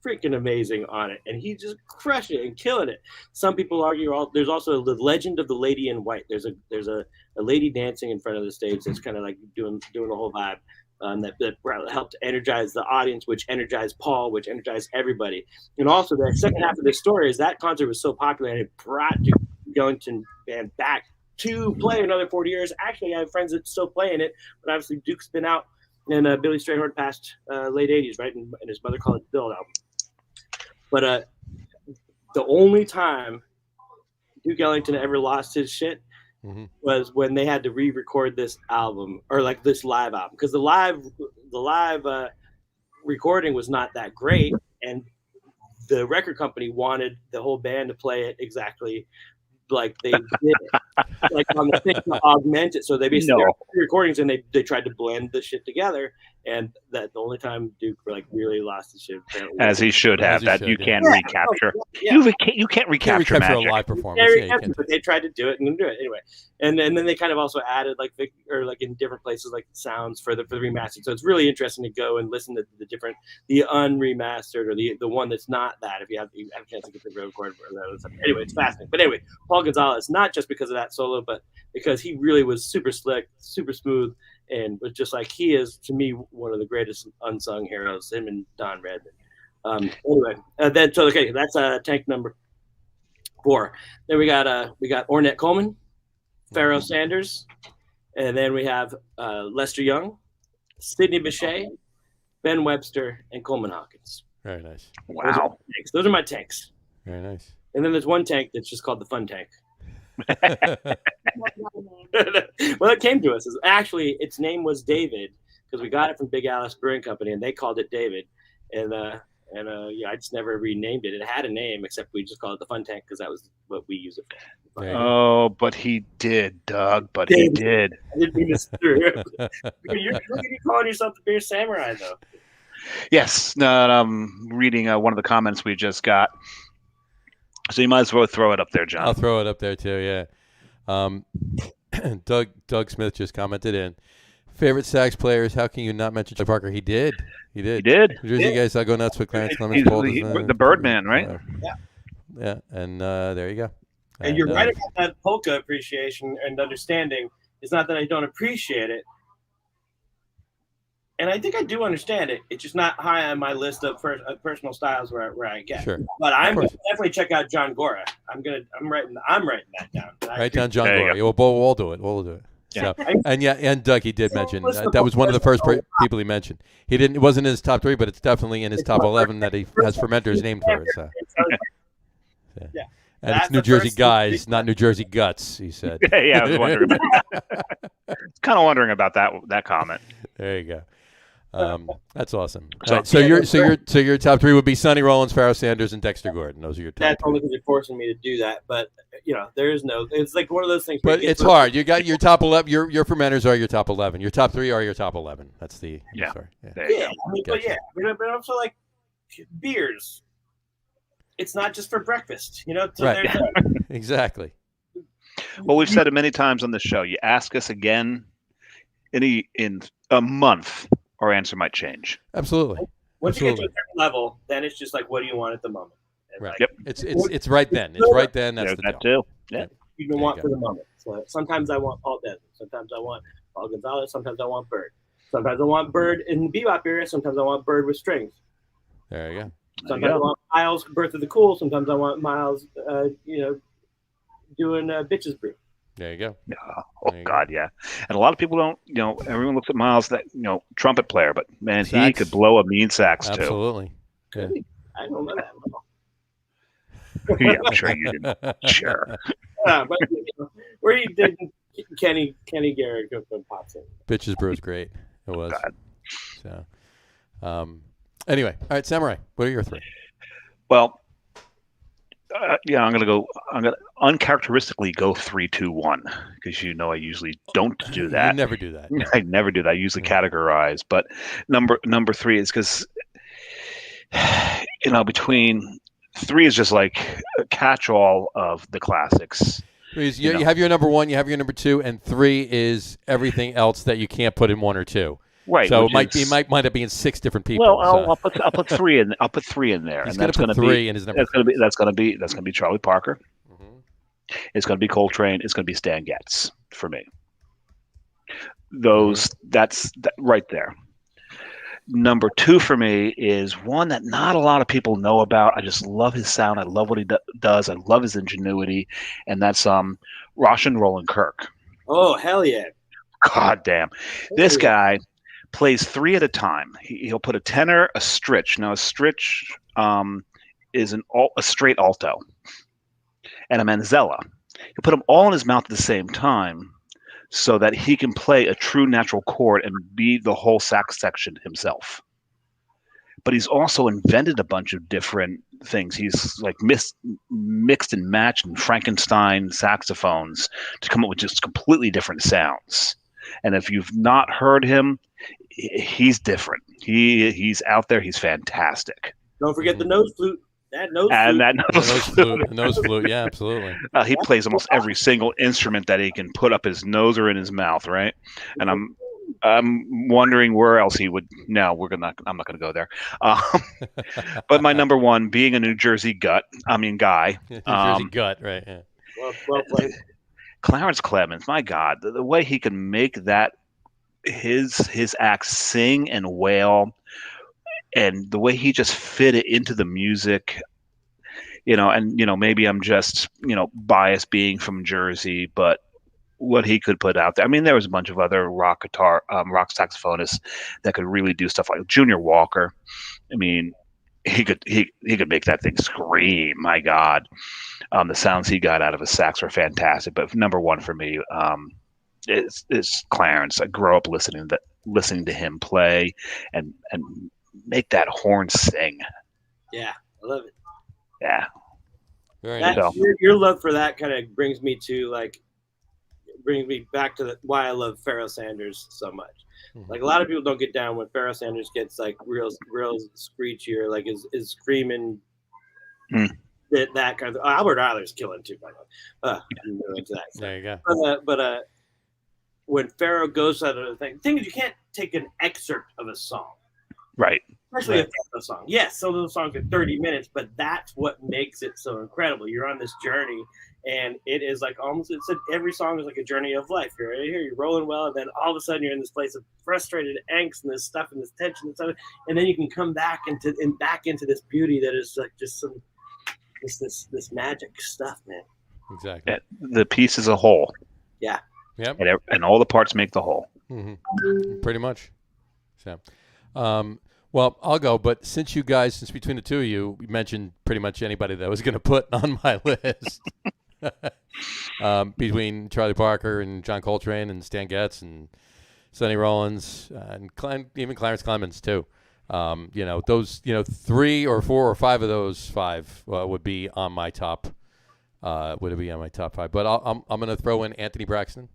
freaking amazing on it, and he just crushed it and killing it. Some people argue there's also the legend of the lady in white. There's a lady dancing in front of the stage that's kind of like doing the whole vibe. That helped energize the audience, which energized Paul, which energized everybody. And also the second half of this story is that concert was so popular and it brought Duke Ellington band back to play another 40 years. Actually, I have friends that still play in it, but obviously Duke's been out, and Billy Strayhorn passed late 80s, right? And his mother called it Bill album. But the only time Duke Ellington ever lost his shit was when they had to re-record this album, or like this live album, because the live recording was not that great, and the record company wanted the whole band to play it exactly like they did, like on the thing to augment it. So they basically recordings, and they tried to blend the shit together. And that the only time Duke really lost his shit, apparently. As he should have. You can't recapture. Yeah. You can't recapture magic. A live performance. But they tried to do it and do it anyway. And then they kind of also added like in different places like sounds for the remastered. So it's really interesting to go and listen to the unremastered or the one that's not that, if you have a chance to get the real record. Anyway, it's fascinating. But anyway, Paul Gonzalez, not just because of that solo, but because he really was super slick, super smooth, and was just like, he is, to me, one of the greatest unsung heroes, him and Don Redman. Anyway, that's tank number 4. Then we got Ornette Coleman, Pharoah Sanders, and then we have Lester Young, Sidney Bechet, Ben Webster, and Coleman Hawkins. Very nice. Wow. Those are my tanks. Very nice. And then there's one tank that's just called the Fun Tank. Well, it came to us. Actually, its name was David because we got it from Big Alice Brewing Company, and they called it David. And I just never renamed it. It had a name, except we just called it the Fun Tank because that was what we used it for. Oh, but he did, Doug. But he did. I didn't mean to screw. You're calling yourself the Beer Samurai, though. Yes. No, I'm reading one of the comments we just got. So you might as well throw it up there, John. I'll throw it up there too. Yeah. Doug Smith just commented in. Favorite sax players? How can you not mention Charlie Parker? He did. He did. New Jersey guys, I go nuts with Clarence Clemens. The Birdman, right? Yeah. And there you go. And you're right about that polka appreciation and understanding. It's not that I don't appreciate it. And I think I do understand it. It's just not high on my list of personal styles where I get. Sure. But I'm going to definitely check out John Gora. I'm writing that down. Write down John Gora. We'll do it. We'll do it. Yeah. So, and Doug, he did mention that was one of the first people he mentioned. It wasn't in his top 3, but it's definitely in his top 11 that he has fermenters named for it. So. Yeah. And it's New Jersey guys, not New Jersey guts, he said. Yeah, I was wondering. Kind of wondering about that comment. There you go. That's awesome. So your top 3 would be Sonny Rollins, Pharoah Sanders, and Dexter Gordon. Those are your top. That's only because you're forcing me to do that. But there is no. It's like one of those things. But it's hard. You got your top 11. Your fermenters are your top 11. Your top 3 are your top 11. That's the. Yeah. Sorry. Yeah. But also like beers. It's not just for breakfast, So right. Exactly. Well, we've said it many times on the show. You ask us again in a month, our answer might change. Absolutely. Once you get to a certain level, then it's just like, what do you want at the moment? And right. It's right then. It's right then. That's the deal. Yeah. You can want for the moment. So sometimes I want Paul Desmond. Sometimes I want Paul Gonzalez. Sometimes I want Bird. Sometimes I want Bird in the bebop area. Sometimes I want Bird with strings. There you go. Sometimes I want Miles, Birth of the Cool. Sometimes I want Miles, doing Bitches Brew. There you go. God, yeah. And a lot of people don't, everyone looks at Miles, that, trumpet player, but man, sax. He could blow a mean sax too. Absolutely. Yeah. I don't know that. Yeah, I'm sure you didn't. Sure. But where you did Kenny Garrett from pops in. Bitches Brew is great. It was. God. So, anyway, all right, Samurai. What are your 3? Well, I'm gonna uncharacteristically go 3-2-1 because I usually don't do that. You never do that. I never do that. I usually categorize, but number 3 is because between 3 is just like a catch-all of the classics. You have your number 1, you have your number 2, and 3 is everything else that you can't put in 1 or 2. Right. So which it is- might have been 6 different people. Well, so. I'll put 3 in. I'll put 3 in there, He's and going that's to going put to 3 be in his number. that's going to be Charlie Parker. Mhm. It's going to be Coltrane. It's going to be Stan Getz for me. That's right there. Number 2 for me is one that not a lot of people know about. I just love his sound. I love what he does. I love his ingenuity, and that's Roshan Roland Kirk. Oh, hell yeah. God damn, this guy plays 3 at a time. He'll put a tenor, a stritch. Now a stritch is a straight alto, and a manzella. He'll put them all in his mouth at the same time, so that he can play a true natural chord and be the whole sax section himself. But he's also invented a bunch of different things. He's like mixed and matched and Frankenstein saxophones to come up with just completely different sounds. And if you've not heard him, he's different. He's out there. He's fantastic. Don't forget the nose flute. That nose And flute. that The nose flute, yeah, absolutely. he plays almost every single instrument that he can put up his nose or in his mouth, right? And I'm wondering where else he would. No, I'm not gonna go there. But my number 1, being a New Jersey guy. New Jersey gut, right? Yeah. Well played. Clarence Clemens, my God, the way he can make that his act sing and wail, and the way he just fit it into the music, and maybe I'm just biased being from Jersey, but what he could put out there. I mean, there was a bunch of other rock saxophonists that could really do stuff like Junior Walker. I mean, he could make that thing scream. My God, the sounds he got out of his sax were fantastic. But number 1 for me is Clarence. I grew up listening to him play and make that horn sing. Yeah, I love it. Yeah. Very That, nice. your love for that kind of brings me back to why I love Pharoah Sanders so much. Like a lot of people don't get down when Pharoah Sanders gets like real screechy or like is screaming. That kind of Albert Eiler's killing too, by the way. I'm really into that. There you go. But when Pharoah goes out of the thing is you can't take an excerpt of a song. Right. Especially a Pharoah song. Yes, some of those songs are 30 minutes, but that's what makes it so incredible. You're on this journey, and it is like every song is like a journey of life. You're right here, you're rolling well, and then all of a sudden you're in this place of frustrated angst and this stuff and this tension and stuff, and then you can come back into this beauty that is like just this magic stuff, man. Exactly. The piece is a whole. Yeah. Yep. And all the parts make the whole. Mm-hmm. Pretty much. So, well, I'll go. But since between the two of you mentioned pretty much anybody that I was going to put on my list, between Charlie Parker and John Coltrane and Stan Getz and Sonny Rollins and even Clarence Clemens too. Those 3 or 4 or 5 of those 5 would be on my top. Would it be on my top 5? But I'm going to throw in Anthony Braxton.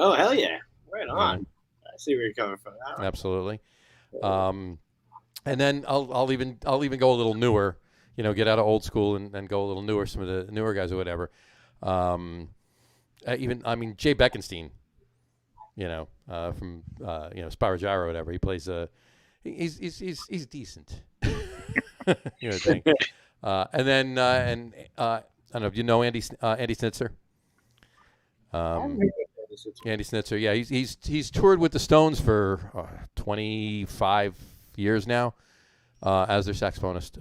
Oh hell yeah! Right on. I see where you're coming from. Absolutely. And then I'll even go a little newer. Get out of old school and go a little newer. Some of the newer guys or whatever. Jay Beckenstein. From Spyro Gyro or whatever. He plays he's decent. Thing. And then I don't know if you know Andy Snitzer. Andy Snitzer, yeah, he's toured with the Stones for 25 years now as their saxophonist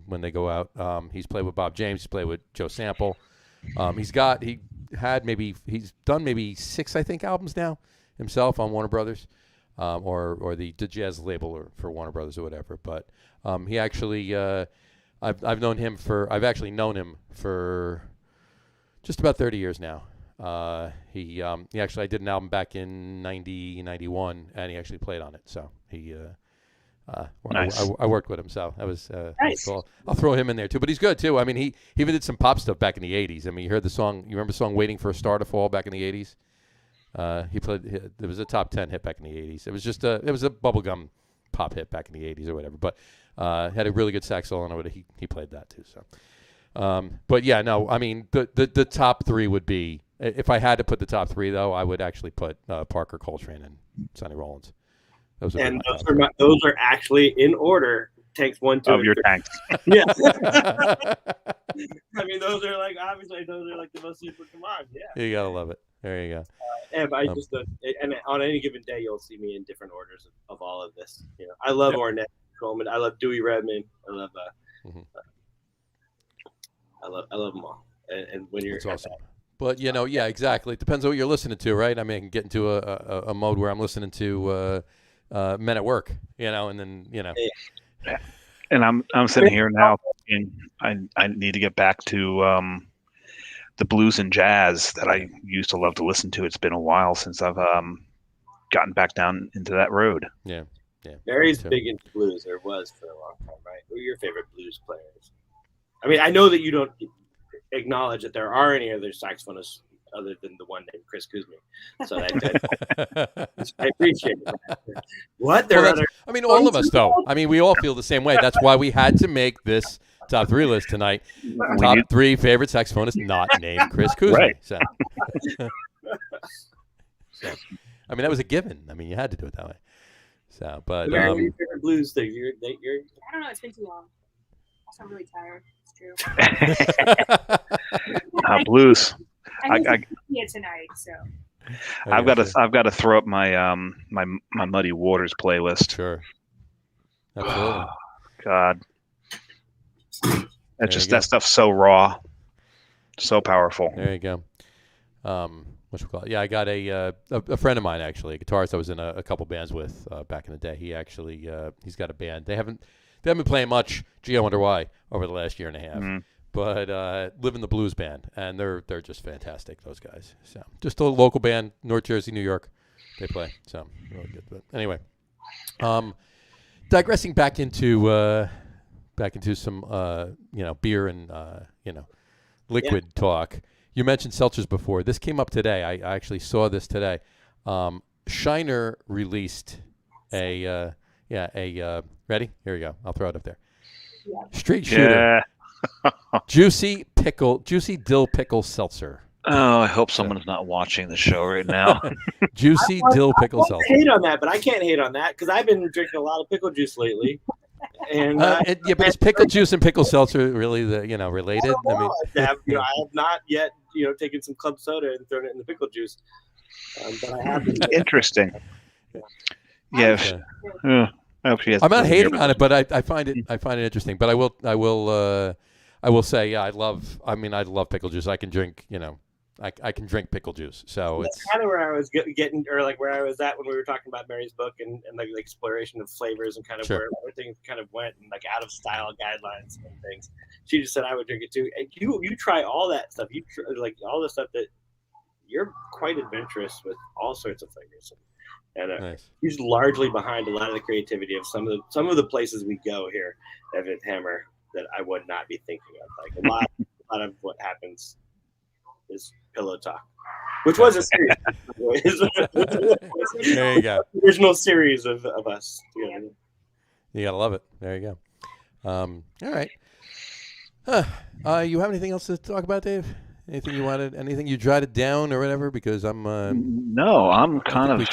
when they go out. He's played with Bob James. He's played with Joe Sample. He's done maybe 6, I think, albums now himself on Warner Brothers, or the jazz label for Warner Brothers or whatever. But he actually, I've actually known him for just about 30 years now. He actually, I did an album back in 90, 91, and he actually played on it. So nice. I worked with him, so that was Nice. cool. I'll throw him in there too, but he's good too. I mean, he even did some pop stuff back in the 80s. I mean, you heard the song, you remember the song "Waiting for a Star to Fall" back in the 80s? He played, it was a top 10 hit back in the 80s. It was just it was a bubblegum pop hit back in the 80s or whatever, but had a really good sax solo on it. He played that too. So, but yeah, no, I mean, the top 3 would be, if I had to put the top 3 though, I would actually put Parker, Coltrane, and Sonny Rollins. Those would be And my top those are actually in order. Tanks 1, 2, Of and your 3. tanks. Yeah. three. I mean, those are like obviously those are like the most super command. Yeah. You gotta love it. There you go. And I just and on any given day you'll see me in different orders of all of this. You know, I love Ornette Coleman. I love Dewey Redman. I love I love them all. And when you're That's awesome. But yeah, exactly. It depends on what you're listening to, right? I mean, I can get into a mode where I'm listening to Men at Work, and then Yeah. And I'm sitting here now and I need to get back to the blues and jazz that I used to love to listen to. It's been a while since I've gotten back down into that road. Yeah. Mary's big into blues, or was for a long time, right? Who are your favorite blues players? I mean, I know that you don't acknowledge that there are any other saxophonists other than the one named Chris Cuzme. So I appreciate that. What? There are other. I mean, all of us, though. I mean, we all feel the same way. That's why we had to make this top 3 list tonight. Top 3 favorite saxophonists not named Chris Cuzme. Right. So, I mean, that was a given. I mean, you had to do it that way. So, but Mary, what are your favorite blues things? You're I don't know. It's been too long. Also, I'm really tired. It's true. Blues. I need to see it tonight, so. I've got to throw up my my Muddy Waters playlist. Sure. Absolutely. God. That stuff's so raw, so powerful. There you go. What you call it? Yeah, I got a friend of mine, actually, a guitarist I was in a couple bands with back in the day. He actually he's got a band. They haven't been playing much. Gee, I wonder why over the last year and a half. Mm-hmm. But Live in the Blues band, and they're just fantastic. Those guys. So just a local band, North Jersey, New York. They play, so really good. But anyway, digressing back into some beer and liquid talk. You mentioned seltzers before. This came up today. I actually saw this today. Shiner released a ready? Here we go. I'll throw it up there. Yeah. Street Shooter. Juicy dill pickle seltzer. Oh, I hope someone's not watching the show right now. Juicy dill pickle seltzer. I hate on that, but I can't hate on that because I've been drinking a lot of pickle juice lately. And but is pickle juice and pickle seltzer really related? I have not yet taken some club soda and thrown it in the pickle juice, but I have. Interesting. Yeah. I hope she has. I'm not hating on it, but I find it interesting. But I will say, yeah, I love pickle juice. I can drink, I can drink pickle juice. So that's it's kind of where I was getting, or like where I was at when we were talking about Mary's book and like the exploration of flavors and kind of where things kind of went and like out of style guidelines and things. She just said I would drink it too. And you try all that stuff. You try, like all the stuff that you're quite adventurous with all sorts of flavors. And nice. He's largely behind a lot of the creativity of some of the places we go here at Fifth Hammer that I would not be thinking of. Like a lot of what happens is pillow talk, which was a series. There you go. Original series of us. You gotta love it. There you go. All right. You have anything else to talk about, Dave? Anything you wanted? Anything you jotted down or whatever? Because I'm. No, I'm kind of.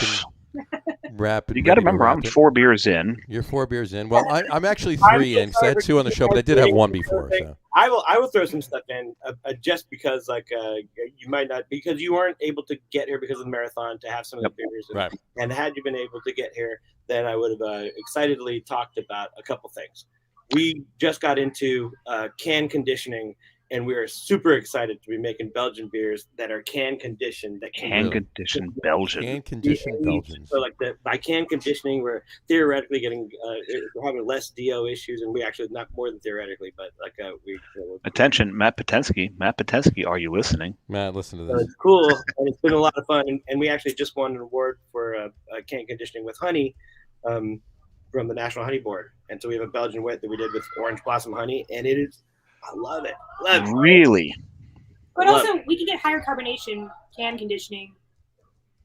Rapid. You got to remember, I'm 4 beers in. You're 4 beers in. Well, I'm actually 3 in because I had 2 on the show, but I did have 1 before. So. I will throw some stuff in just because you might not, because you weren't able to get here because of the marathon to have some of the beers. Right. And had you been able to get here, then I would have excitedly talked about a couple things. We just got into can conditioning. And we are super excited to be making Belgian beers that are can conditioned. Can conditioned Belgian. Can conditioned Belgians. So by can conditioning, we're theoretically we're having less DO issues, and we actually not more than theoretically, but Attention, Matt Patensky, are you listening? Matt, listen to this. It's cool, and it's been a lot of fun, and we actually just won an award for can conditioning with honey from the National Honey Board, and so we have a Belgian wit that we did with orange blossom honey, and it is. I love it. Really? But also, we can get higher carbonation can conditioning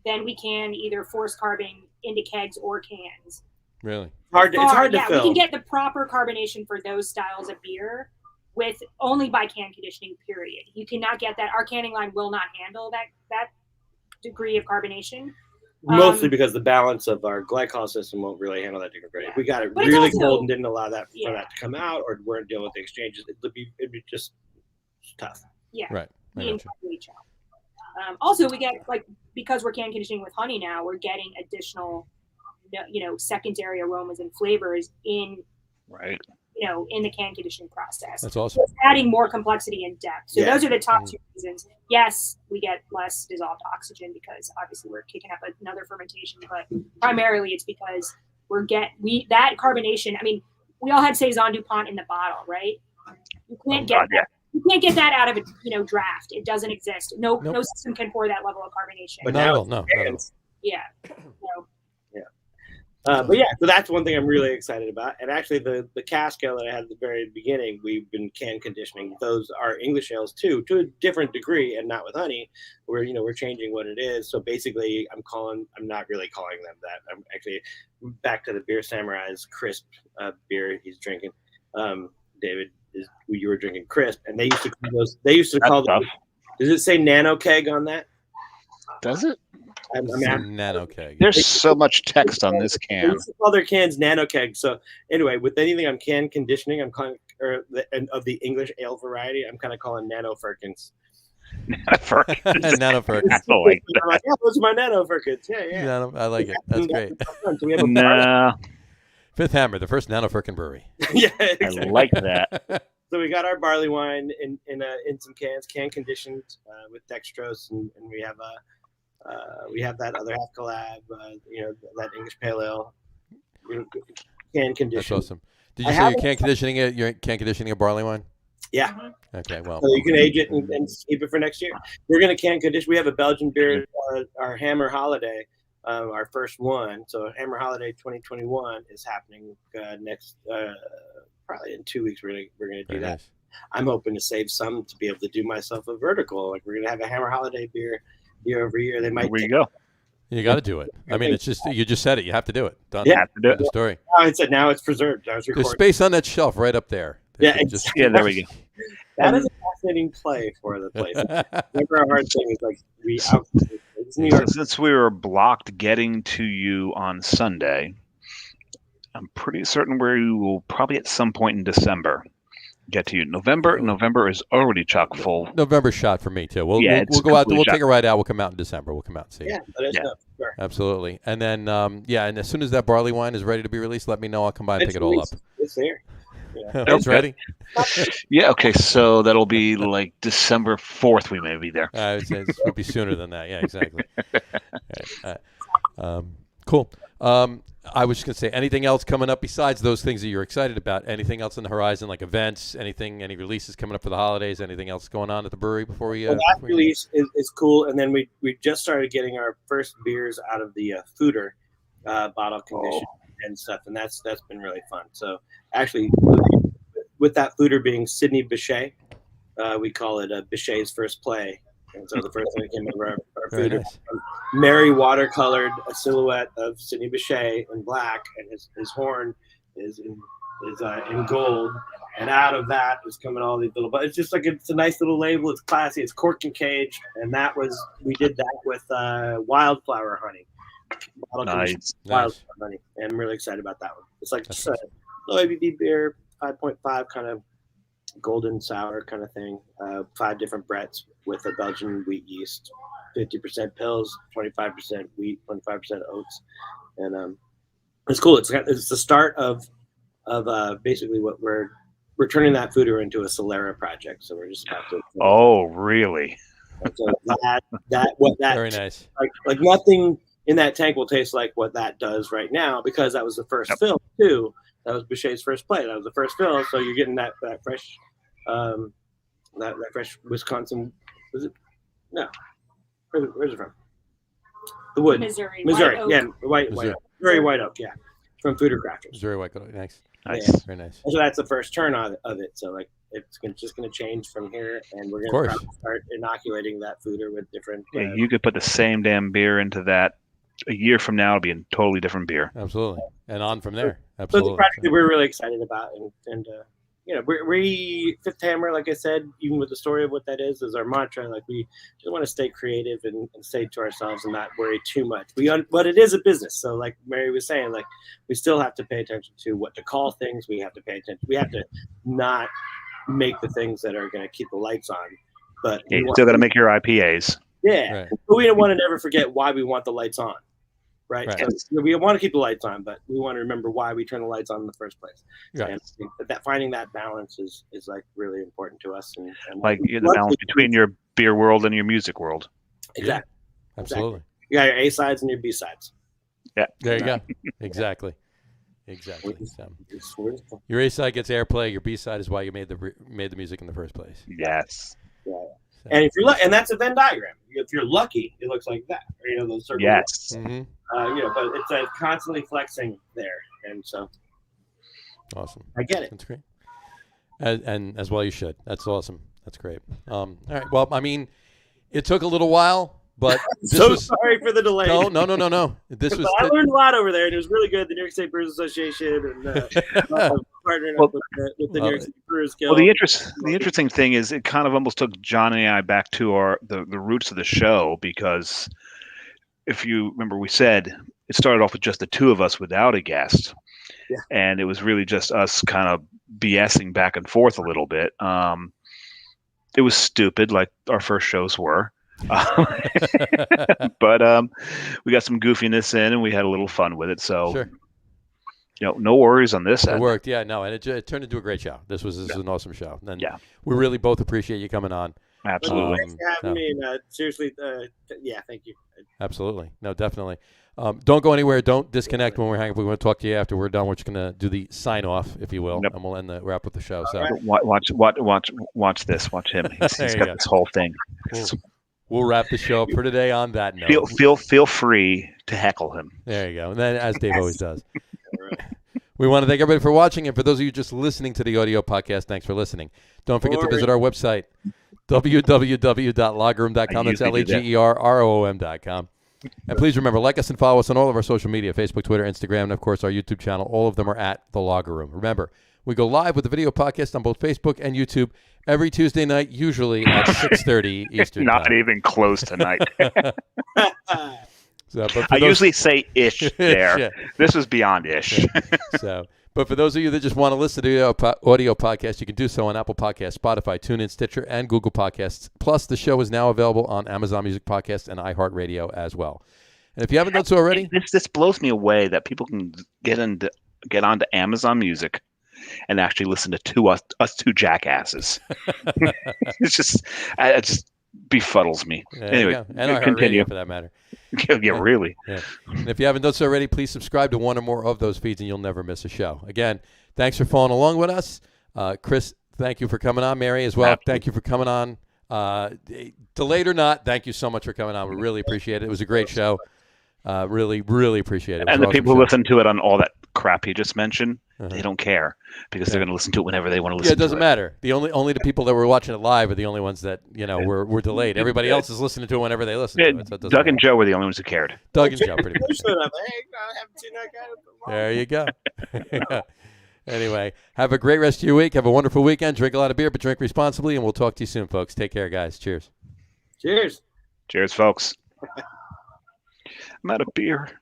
than we can either force carbing into kegs or cans. Really? It's hard to fill. We can get the proper carbonation for those styles of beer with only by can conditioning, period. You cannot get that. Our canning line will not handle that degree of carbonation. Mostly because the balance of our glycol system won't really handle that degree. If we got it But it's really also- cold and didn't allow that for Yeah. that to come out, or weren't dealing with the exchanges, it'd be just tough. Yeah. Right. I Being gotcha. each other. Also, we get like because we're can conditioning with honey now, we're getting additional, secondary aromas and flavors in Right. in the can conditioning process. That's awesome. It's adding more complexity and depth. So Yeah. those are the top two reasons. Yes, we get less dissolved oxygen because obviously we're kicking up another fermentation, but primarily it's because that carbonation. I mean, we all had Saison DuPont in the bottle, right? You can't get yeah. you can't get that out of a draft. It doesn't exist. No system can pour that level of carbonation. But Not now at all. it's No. Not at all. cans. Yeah. But yeah, so that's one thing I'm really excited about. And actually, the cask ale that I had at the very beginning, we've been can conditioning. Those are English ales too, to a different degree, and not with honey. We're changing what it is. So basically, I'm not really calling them that. I'm actually back to the Beer Samurai's crisp beer he's drinking. David, you were drinking crisp, and they used to call those. They used to call those. Does it say nano keg on that? Does it? I mean, Nano keg. There's so much text on this They can. used to call their cans nano kegs. So anyway, with anything on can conditioning, I'm calling of the English ale variety, I'm kind of calling nano firkins. Nano firkins. I like I'm like, yeah, those are my nano firkins. Yeah. I like it. That's great. So we have a Nah, Fifth Hammer, the first nano firkin brewery. yeah, I exactly. like that. So we got our barley wine in some cans, can conditioned with dextrose, and we have that other half collab, that English pale ale, can That's conditioned. awesome. Did you I say you're haven't- can conditioning it? You're can conditioning a barley wine? Yeah. Okay. Well. So you can age it and keep it for next year. We're going to can condition. We have a Belgian beer, our Hammer Holiday, our first one. So Hammer Holiday 2021 is happening next, probably in 2 weeks. We're going to do Very that. nice. I'm hoping to save some to be able to do myself a vertical. Like we're going to have a Hammer Holiday beer year over year. They might. There we go. You got to do it. I mean, it's just you just said it. You have to do it. Done. Yeah. Have to do it. The story. Now it's preserved. I was There's recording. space on that shelf right up there. Yeah, Just- Yeah, there we go. That is a fascinating play for the place. Remember, our hard thing is like it's New York. Since we were blocked getting to you on Sunday, I'm pretty certain we will probably at some point in December get to you. November is already chock full. November shot for me too. We'll it's go out. completely We'll shot. take a ride out. We'll come out in December. We'll come out and see. Yeah, that is Yeah. sure. Absolutely. And then and as soon as that barley wine is ready to be released, let me know. I'll come by and pick it all up. It's there. It's ready. Yeah, okay, so that'll be like December 4th. We may be there. It would be sooner than that. Yeah, exactly. Cool. I was just gonna say, anything else coming up besides those things that you're excited about? Anything else on the horizon, like events? Any releases coming up for the holidays? Anything else going on at the brewery before we? Well, that release is cool, and then we just started getting our first beers out of the foeder bottle condition and stuff, and that's been really fun. So actually, with that foeder being Sydney Bechet, we call it Bechet's First Play. And so the first thing that came out of our Very foeder, nice. Mary watercolored a silhouette of Sydney Bechet in black, and his horn is in gold. And out of that is coming all these little, but it's just like it's a nice little label. It's classy. It's corked and caged, and we did that with wildflower honey. Nice. Wildflower honey. And I'm really excited about that one. It's like just a low ABV beer, 5.5 kind of golden sour kind of thing. 5 different Bretts with a Belgian wheat yeast, 50% pills, 25% wheat, 25% oats, and it's cool. It's the start of basically what we're turning that foeder into a Solera project. So we're just about to. Oh, really? So what that Very nice. like nothing in that tank will taste like what that does right now, because that was the first fill too. That was Bechet's first play. That was the first fill. So you're getting that fresh, that fresh Wisconsin. Was it? No. Where's it from? The wood. Missouri. Missouri. White oak. Yeah, white Missouri. oak. Very white oak. Yeah, from Foeder Crafters. Very white. Nice. Nice. Yeah. Very nice. So that's the first turn of it. So like it's just going to change from here, and we're going to start inoculating that foeder with different. Yeah, you could put the same damn beer into that. A year from now, it'll be a totally different beer. Absolutely. And on from there. So it's Absolutely. a project that we're really excited about, and we Fifth Hammer, like I said, even with the story of what that is our mantra. Like we just want to stay creative and stay to ourselves and not worry too much. But it is a business, so like Mary was saying, like we still have to pay attention to what to call things. We have to pay attention. We have to not make the things that are going to keep the lights on. But you still got to make your IPAs. Yeah, Right. but we don't want to never forget why we want the lights on. Right. Right. So we want to keep the lights on, but we want to remember why we turn the lights on in the first place. Right. And I think that finding that balance is like really important to us. And Like the balance between your beer world and your music world. Exactly. Yeah, absolutely. You got your A sides and your B sides. Yeah. There you go. Exactly. So, your A side gets airplay. Your B side is why you made the music in the first place. Yes. Yeah. And if you're and that's a Venn diagram. If you're lucky, it looks like that. Or, those circles. Yes. Mm-hmm. But it's constantly flexing there, and so Awesome. I get it. That's great. And as well you should. That's awesome. That's great. All right. Well, I mean, it took a little while, but sorry for the delay. No. This was. I learned a lot over there, and it was really good. The New York State Brewers Association and partnering up with the New York State Brewers Guild. Well, the interesting thing is, it kind of almost took John and I back to the roots of the show, because if you remember, we said it started off with just the two of us without a guest, and it was really just us kind of BSing back and forth a little bit. It was stupid, like our first shows were. But we got some goofiness in, and we had a little fun with it. So, Sure. No worries on this. It worked, yeah. No, and it turned into a great show. This was an awesome show. And we really both appreciate you coming on. Absolutely. Thanks for having me. And, seriously, thank you. Absolutely. No, definitely. Don't go anywhere. Don't disconnect when we're hanging up. We're going to talk to you after we're done. We're just going to do the sign off, if you will, and we'll end the wrap with the show. So Watch this. Watch him. He's got this whole thing. We'll wrap the show up for today on that note. Feel free to heckle him. There you go. And then, as Dave always does. We want to thank everybody for watching, and for those of you just listening to the audio podcast, thanks for listening. Don't forget to visit our website, www.lagerroom.com. That's LAGERROOM.com. And please remember, like us and follow us on all of our social media, Facebook, Twitter, Instagram, and, of course, our YouTube channel. All of them are at The Lager Room. Remember, we go live with the video podcast on both Facebook and YouTube every Tuesday night, usually at 6:30 Eastern time. Not even close tonight. I usually say ish there. Yeah. This was beyond ish. But for those of you that just want to listen to the audio podcast, you can do so on Apple Podcasts, Spotify, TuneIn, Stitcher, and Google Podcasts. Plus, the show is now available on Amazon Music Podcasts and iHeartRadio as well. And if you haven't done so already, this blows me away that people can get onto Amazon Music and actually listen to us two jackasses. It just befuddles me. Anyway, and continue for that matter. Yeah, really. Yeah. And if you haven't done so already, please subscribe to one or more of those feeds, and you'll never miss a show. Again, thanks for following along with us. Chris, thank you for coming on. Mary as well. Absolutely. Thank you for coming on. Delayed or not, thank you so much for coming on. We really appreciate it. It was a great show. Really, really appreciate it. And the people who listen to it on all that crap you just mentioned, they don't care, because they're going to listen to it whenever they want to listen to it. Yeah, it doesn't matter. The only the people that were watching it live are the only ones that were delayed. Everybody else is listening to it whenever they listen to it. So Doug and Joe were the only ones who cared. Doug and Joe, pretty much. There you go. Anyway, have a great rest of your week. Have a wonderful weekend. Drink a lot of beer, but drink responsibly, and we'll talk to you soon, folks. Take care, guys. Cheers. Cheers. Cheers, folks. I'm out of beer.